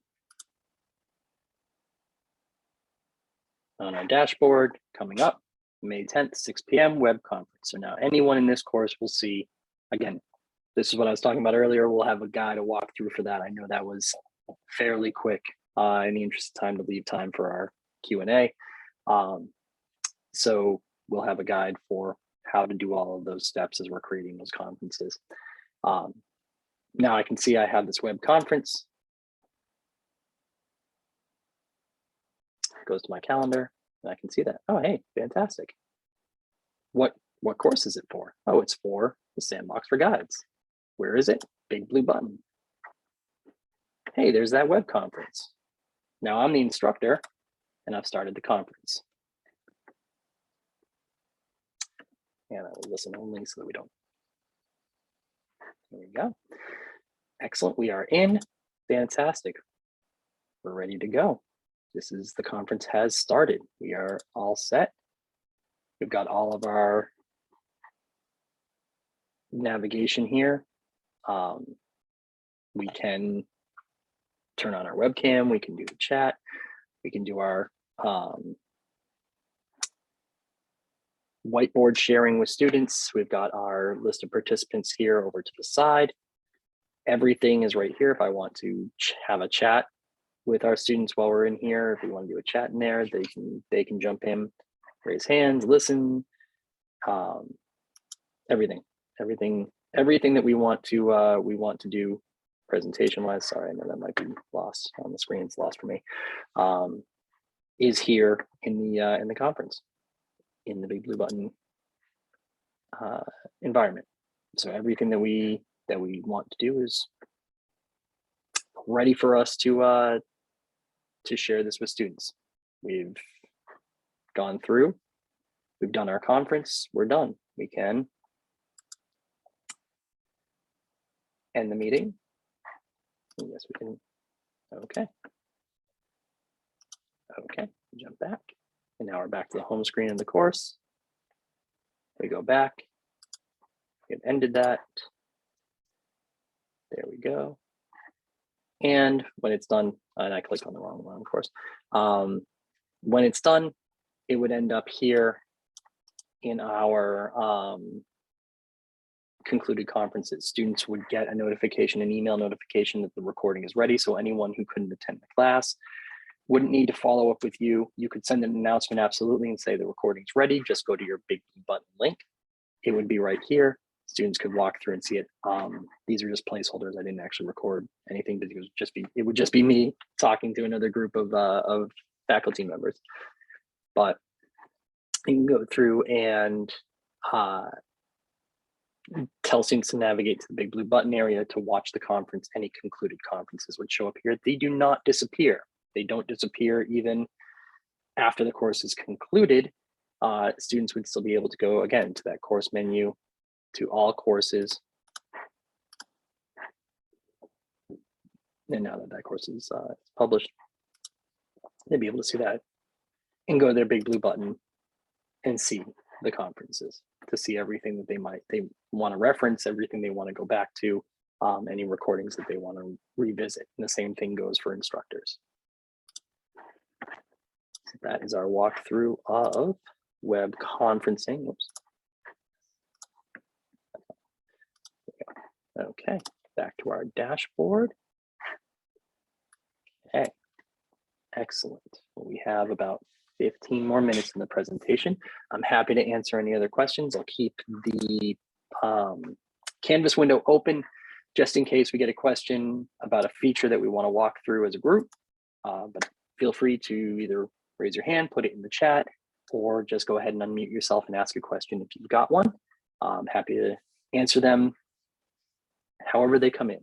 on our dashboard coming up May 10th, 6 p.m. web conference. So now anyone in this course will see, again, this is what I was talking about earlier. We'll have a guide to walk through for that. I know that was fairly quick. In the interest of time, to leave time for our Q&A. So we'll have a guide for how to do all of those steps as we're creating those conferences. Now I can see I have this web conference. It goes to my calendar and I can see that. Oh, hey, fantastic. What course is it for? Oh, it's for the Sandbox for Guides. Where is it? Big blue button. Hey, there's that web conference. Now I'm the instructor and I've started the conference. And I will listen only so that we don't. There we go. Excellent. We are in. Fantastic. We're ready to go. The conference has started. We are all set. We've got all of our navigation here. We can turn on our webcam. We can do the chat. We can do our whiteboard sharing with students. We've got our list of participants here over to the side. Everything is right here. If I want to have a chat with our students while we're in here, if we want to do a chat in there, they can jump in, raise hands, listen, everything that we want to do presentation wise. Sorry, I know that might be lost on the screen. It's lost for me. Is here in the conference, in the big blue button environment. So everything that we want to do is ready for us to share this with students. We've gone through, we've done our conference, we're done. We can end the meeting. Yes, we can. Okay. Okay, jump back. And now we're back to the home screen of the course. We go back. We've ended that. There we go. And when it's done, and I clicked on the wrong one, of course. When it's done, it would end up here in our concluded conferences. Students would get a notification, an email notification that the recording is ready. So anyone who couldn't attend the class Wouldn't need to follow up with you. You could send an announcement absolutely and say the recording's ready. Just go to your big button link. It would be right here. Students could walk through and see it. These are just placeholders. I didn't actually record anything, but it would just be me talking to another group of faculty members. But you can go through and tell students to navigate to the big blue button area to watch the conference. Any concluded conferences would show up here. They do not disappear. They don't disappear even after the course is concluded. Students would still be able to go again to that course menu, to all courses. And now that course is published, they'd be able to see that and go to their big blue button and see the conferences, to see everything that they want to reference, everything they want to go back to, any recordings that they want to revisit. And the same thing goes for instructors. That is our walkthrough of web conferencing. Whoops. Okay, back to our dashboard. Okay, excellent. Well, we have about 15 more minutes in the presentation. I'm happy to answer any other questions. I'll keep the Canvas window open just in case we get a question about a feature that we want to walk through as a group. But feel free to either raise your hand, put it in the chat, or just go ahead and unmute yourself and ask a question if you've got one. I'm happy to answer them however they come in.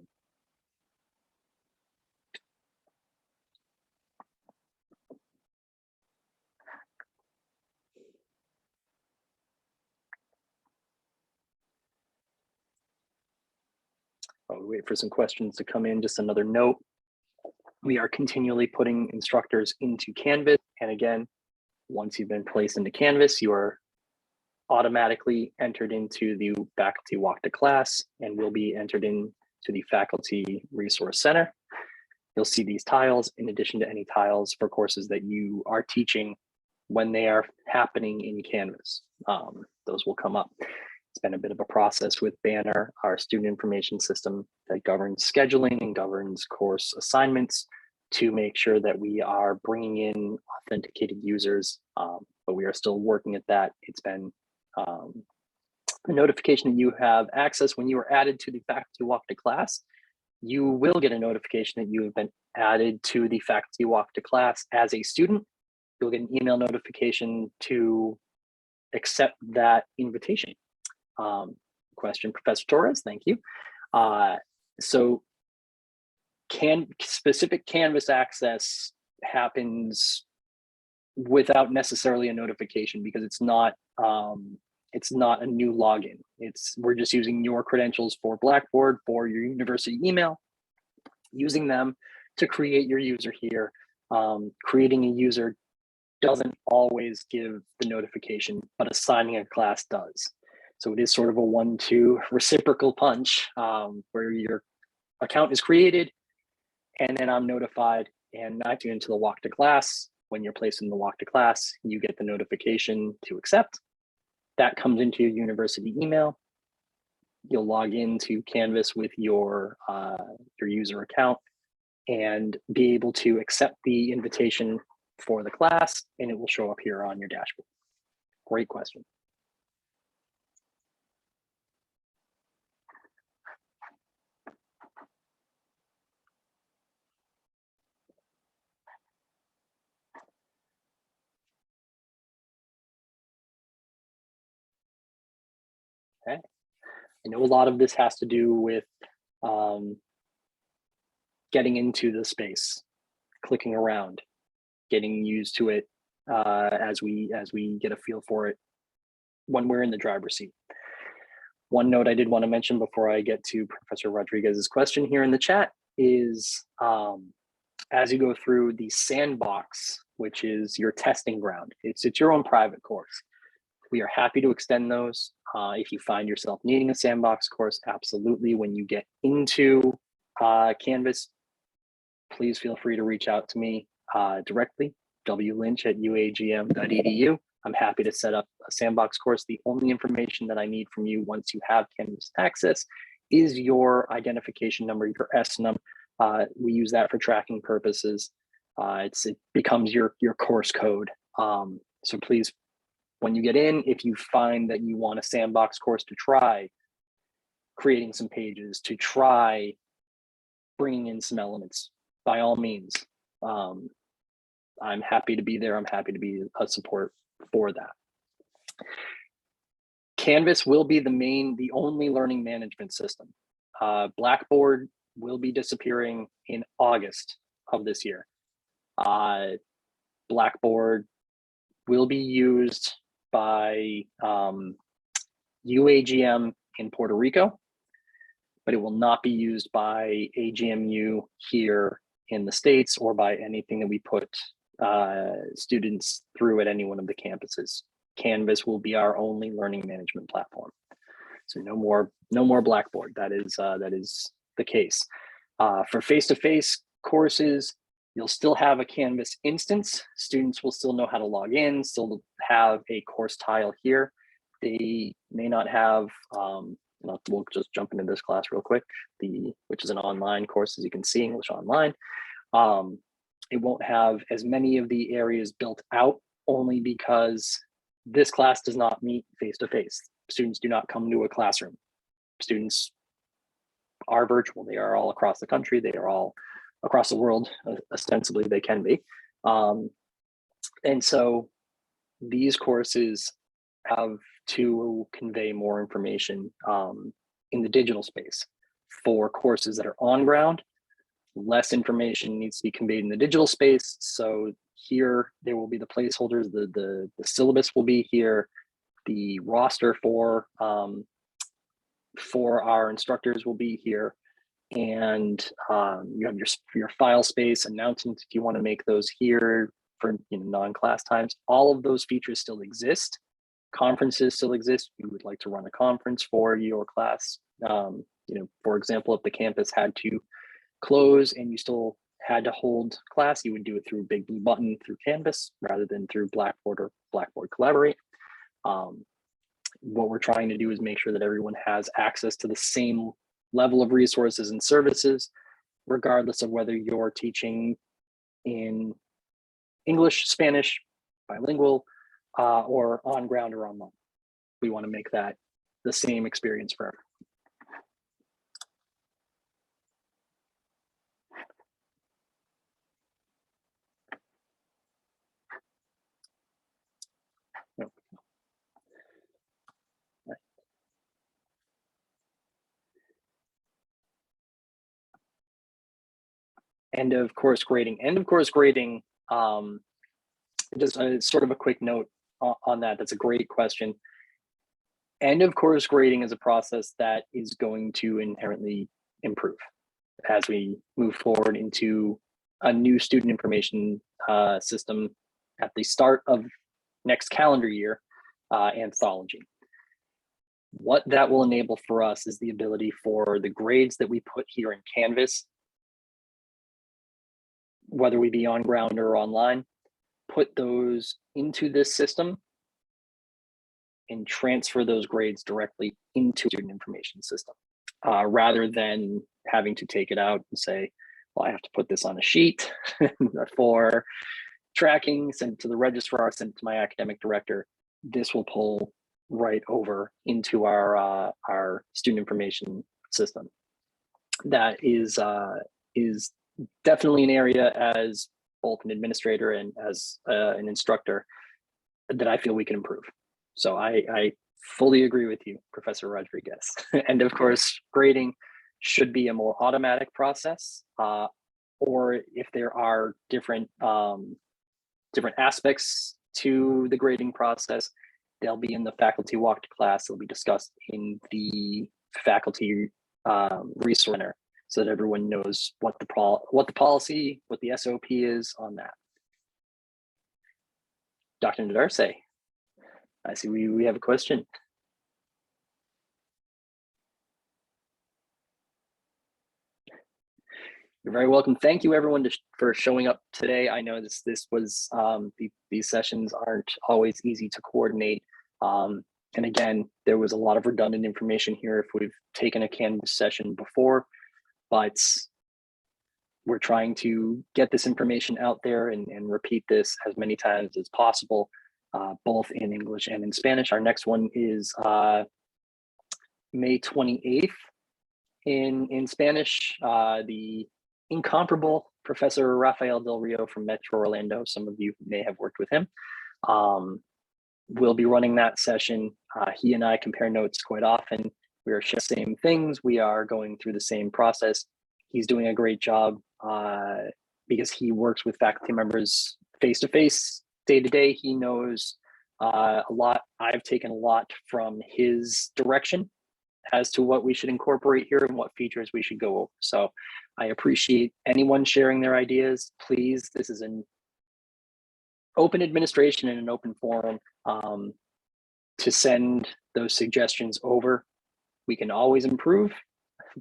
While we wait for some questions to come in, just another note. We are continually putting instructors into Canvas. And again, once you've been placed into Canvas, you are automatically entered into the faculty walk to class and will be entered into the faculty resource center. You'll see these tiles in addition to any tiles for courses that you are teaching when they are happening in Canvas. Those will come up. It's been a bit of a process with Banner, our student information system that governs scheduling and governs course assignments, to make sure that we are bringing in authenticated users, but we are still working at that. It's been a notification that you have access when you are added to the faculty walk to class. You will get a notification that you have been added to the faculty walk to class as a student. You'll get an email notification to accept that invitation. Question, Professor Torres, thank you. So specific Canvas access happens without necessarily a notification, because it's not a new login. We're just using your credentials for Blackboard, for your university email, using them to create your user here. Creating a user doesn't always give the notification, but assigning a class does. So it is sort of a 1-2 reciprocal punch, where your account is created and then I'm notified and I tune into the walk to class. When you're placed in the walk to class, you get the notification to accept. That comes into your university email. You'll log into Canvas with your user account and be able to accept the invitation for the class, and it will show up here on your dashboard. Great question. Okay. I know a lot of this has to do with getting into the space, clicking around, getting used to it as we get a feel for it when we're in the driver's seat. One note I did want to mention before I get to Professor Rodriguez's question here in the chat is, as you go through the sandbox, which is your testing ground, it's your own private course. We are happy to extend those. If you find yourself needing a sandbox course, absolutely. When you get into Canvas, please feel free to reach out to me directly, wlynch@uagm.edu. I'm happy to set up a sandbox course. The only information that I need from you once you have Canvas access is your identification number, your SNUM. We use that for tracking purposes. It becomes your course code. So please, when you get in, if you find that you want a sandbox course to try creating some pages, to try bringing in some elements, by all means, I'm happy to be there. I'm happy to be a support for that. Canvas will be the only learning management system. Blackboard will be disappearing in August of this year. Blackboard will be used by UAGM in Puerto Rico, but it will not be used by AGMU here in the States or by anything that we put students through at any one of the campuses. Canvas will be our only learning management platform. So no more Blackboard. That is the case. For face-to-face courses, you'll still have a Canvas instance. Students will still know how to log in, still have a course tile here. They may not have, we'll just jump into this class real quick, which is an online course, as you can see, English Online. It won't have as many of the areas built out, only because this class does not meet face-to-face. Students do not come to a classroom. Students are virtual. They are all across the country. They are all across the world, ostensibly they can be. And so these courses have to convey more information in the digital space. For courses that are on ground, less information needs to be conveyed in the digital space. So here there will be the placeholders, the syllabus will be here, the roster for our instructors will be here, and you have your file space announcements if you want to make those here for non-class times. All of those features still exist. Conferences still exist. You would like to run a conference for your class. For example, if the campus had to close and you still had to hold class, you would do it through Big Blue Button through Canvas rather than through Blackboard or Blackboard Collaborate. What we're trying to do is make sure that everyone has access to the same level of resources and services, regardless of whether you're teaching in English, Spanish, bilingual, or on ground or online. We want to make that the same experience for everyone. End of course grading. Just sort of a quick note on that. That's a great question. End of course grading is a process that is going to inherently improve as we move forward into a new student information system at the start of next calendar year, Anthology. What that will enable for us is the ability for the grades that we put here in Canvas, whether we be on ground or online, put those into this system and transfer those grades directly into student information system, rather than having to take it out and say, well, I have to put this on a sheet for tracking, send it to the registrar, send it to my academic director. This will pull right over into our student information system. That is definitely an area, as both an administrator and as an instructor, that I feel we can improve. So I fully agree with you, Professor Rodriguez. And of course, grading should be a more automatic process, or if there are different aspects to the grading process, they'll be in the faculty walk to class. They'll be discussed in the faculty resource center, so that everyone knows what the policy, what the SOP is on that. Dr. Nadarse, I see we have a question. You're very welcome. Thank you, everyone, for showing up today. I know this was these sessions aren't always easy to coordinate. And again, there was a lot of redundant information here if we've taken a Canvas session before, but we're trying to get this information out there and repeat this as many times as possible, both in English and in Spanish. Our next one is May 28th in Spanish. The incomparable Professor Rafael Del Rio from Metro Orlando, some of you may have worked with him, will be running that session. He and I compare notes quite often. We are sharing the same things. We are going through the same process. He's doing a great job because he works with faculty members face-to-face, day-to-day. He knows a lot. I've taken a lot from his direction as to what we should incorporate here and what features we should go over. So I appreciate anyone sharing their ideas. Please, this is an open administration and an open forum to send those suggestions over. We can always improve.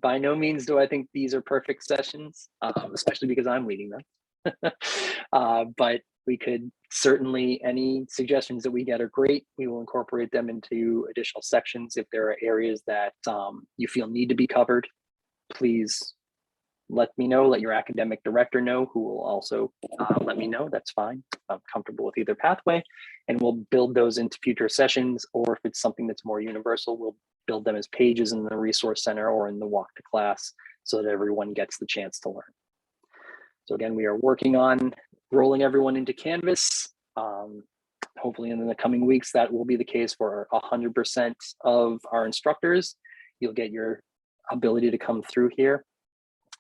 By no means do I think these are perfect sessions, especially because I'm leading them. But we could certainly, any suggestions that we get are great. We will incorporate them into additional sections. If there are areas that you feel need to be covered, please let me know, let your academic director know, who will also let me know. That's fine. I'm comfortable with either pathway, and we'll build those into future sessions. Or if it's something that's more universal, we'll build them as pages in the resource center or in the walk to class so that everyone gets the chance to learn. So again, we are working on rolling everyone into Canvas. Hopefully in the coming weeks, that will be the case for 100% of our instructors. You'll get your ability to come through here.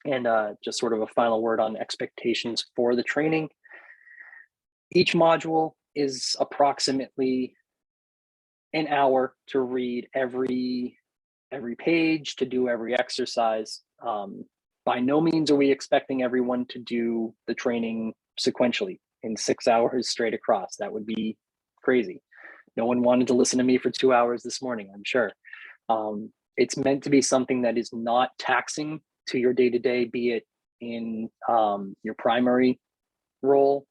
And just sort of a final word on expectations for the training. Each module is approximately an hour to read every page, to do every exercise. By no means are we expecting everyone to do the training sequentially in 6 hours straight across. That would be crazy. No one wanted to listen to me for 2 hours this morning, I'm sure. It's meant to be something that is not taxing to your day-to-day, be it in your primary role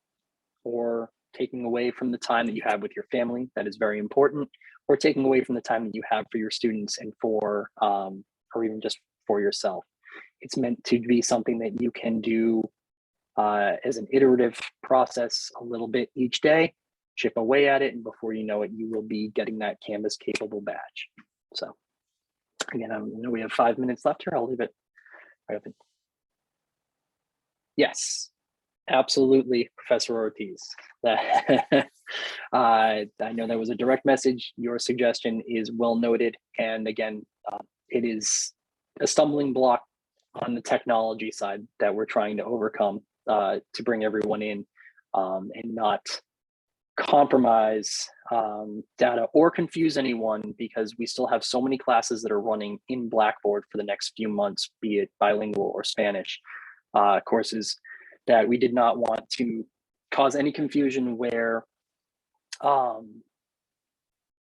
or taking away from the time that you have with your family. That is very important, or taking away from the time that you have for your students and for, or even just for yourself. It's meant to be something that you can do as an iterative process a little bit each day, chip away at it, and before you know it, you will be getting that Canvas capable badge. So again, I know we have 5 minutes left here. I'll leave it right open. Yes, absolutely, Professor Ortiz. I know that was a direct message. Your suggestion is well noted. And again, it is a stumbling block on the technology side that we're trying to overcome to bring everyone in and not compromise data or confuse anyone, because we still have so many classes that are running in Blackboard for the next few months, be it bilingual or Spanish courses, that we did not want to cause any confusion where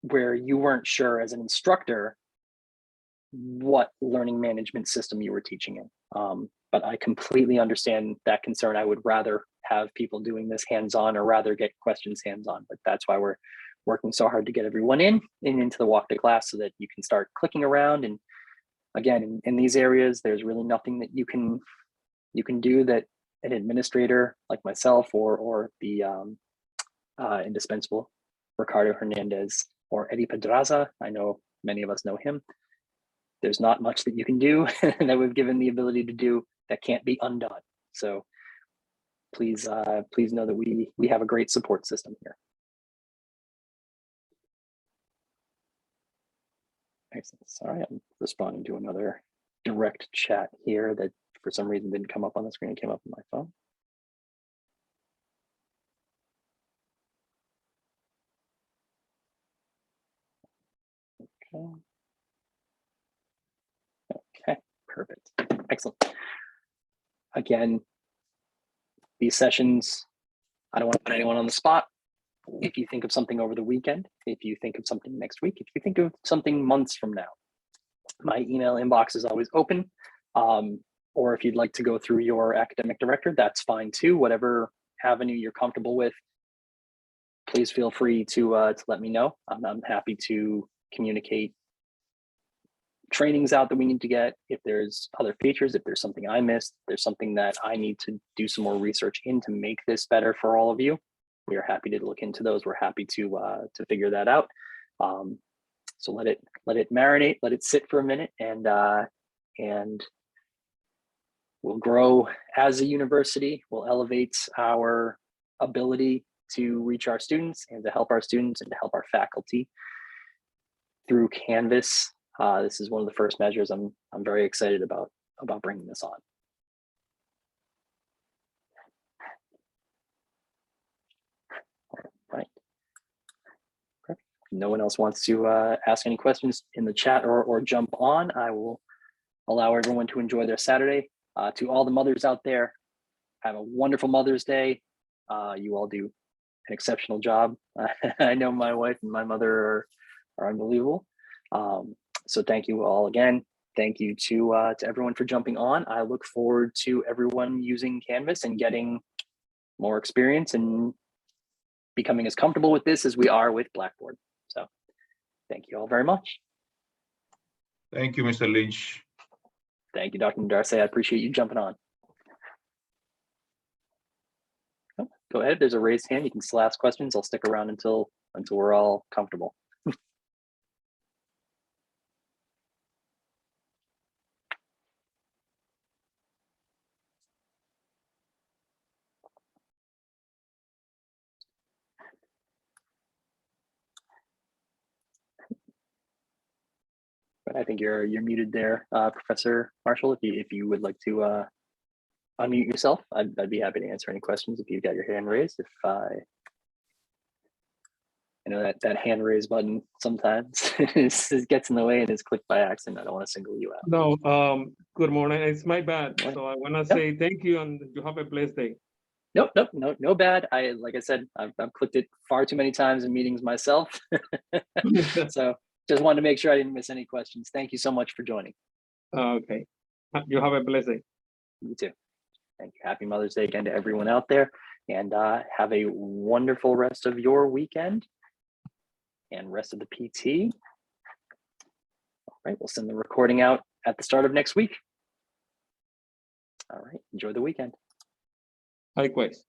you weren't sure as an instructor what learning management system you were teaching in. But I completely understand that concern. I would rather have people doing this hands-on, or rather get questions hands-on, but that's why we're working so hard to get everyone in and into the walk to class so that you can start clicking around. And again, in these areas, there's really nothing that you can do that an administrator like myself or the indispensable Ricardo Hernandez or Eddie Pedraza, I know many of us know him. There's not much that you can do that we've given the ability to do that can't be undone. So please know that we have a great support system here. Excellent. Sorry, I'm responding to another direct chat here that for some reason didn't come up on the screen. It came up on my phone. Okay, perfect. Excellent. Again, these sessions, I don't want to put anyone on the spot. If you think of something over the weekend, if you think of something next week, if you think of something months from now, my email inbox is always open. Or if you'd like to go through your academic director, that's fine too. Whatever avenue you're comfortable with, please feel free to let me know. I'm happy to communicate trainings out that we need to get, if there's other features, if there's something I missed, if there's something that I need to do some more research in to make this better for all of you, we are happy to look into those. We're happy to figure that out. So let it marinate, let it sit for a minute, and we'll grow as a university. We'll elevate our ability to reach our students and to help our students and to help our faculty through Canvas. This is one of the first measures I'm very excited about bringing this on. Right. Perfect. No one else wants to ask any questions in the chat or jump on. I will allow everyone to enjoy their Saturday. To all the mothers out there, have a wonderful Mother's Day. You all do an exceptional job. I know my wife and my mother are unbelievable. So thank you all again. Thank you to everyone for jumping on. I look forward to everyone using Canvas and getting more experience and becoming as comfortable with this as we are with Blackboard. So thank you all very much. Thank you, Mr. Lynch. Thank you, Dr. Darcy. I appreciate you jumping on. Oh, go ahead. There's a raised hand. You can still ask questions. I'll stick around until we're all comfortable. But I think you're muted there, Professor Marshall. If you would like to unmute yourself, I'd be happy to answer any questions if you've got your hand raised. If I know that hand raise button sometimes gets in the way and is clicked by accident. I don't want to single you out. No, good morning. It's my bad. So I want to say thank you and you have a blessed day. Nope, no bad. Like I said, I've clicked it far too many times in meetings myself. So just wanted to make sure I didn't miss any questions. Thank you so much for joining. Okay. You have a blessed day. You too. Thank you. Happy Mother's Day again to everyone out there, and have a wonderful rest of your weekend and rest of the PT. All right, we'll send the recording out at the start of next week. All right, enjoy the weekend. Likewise.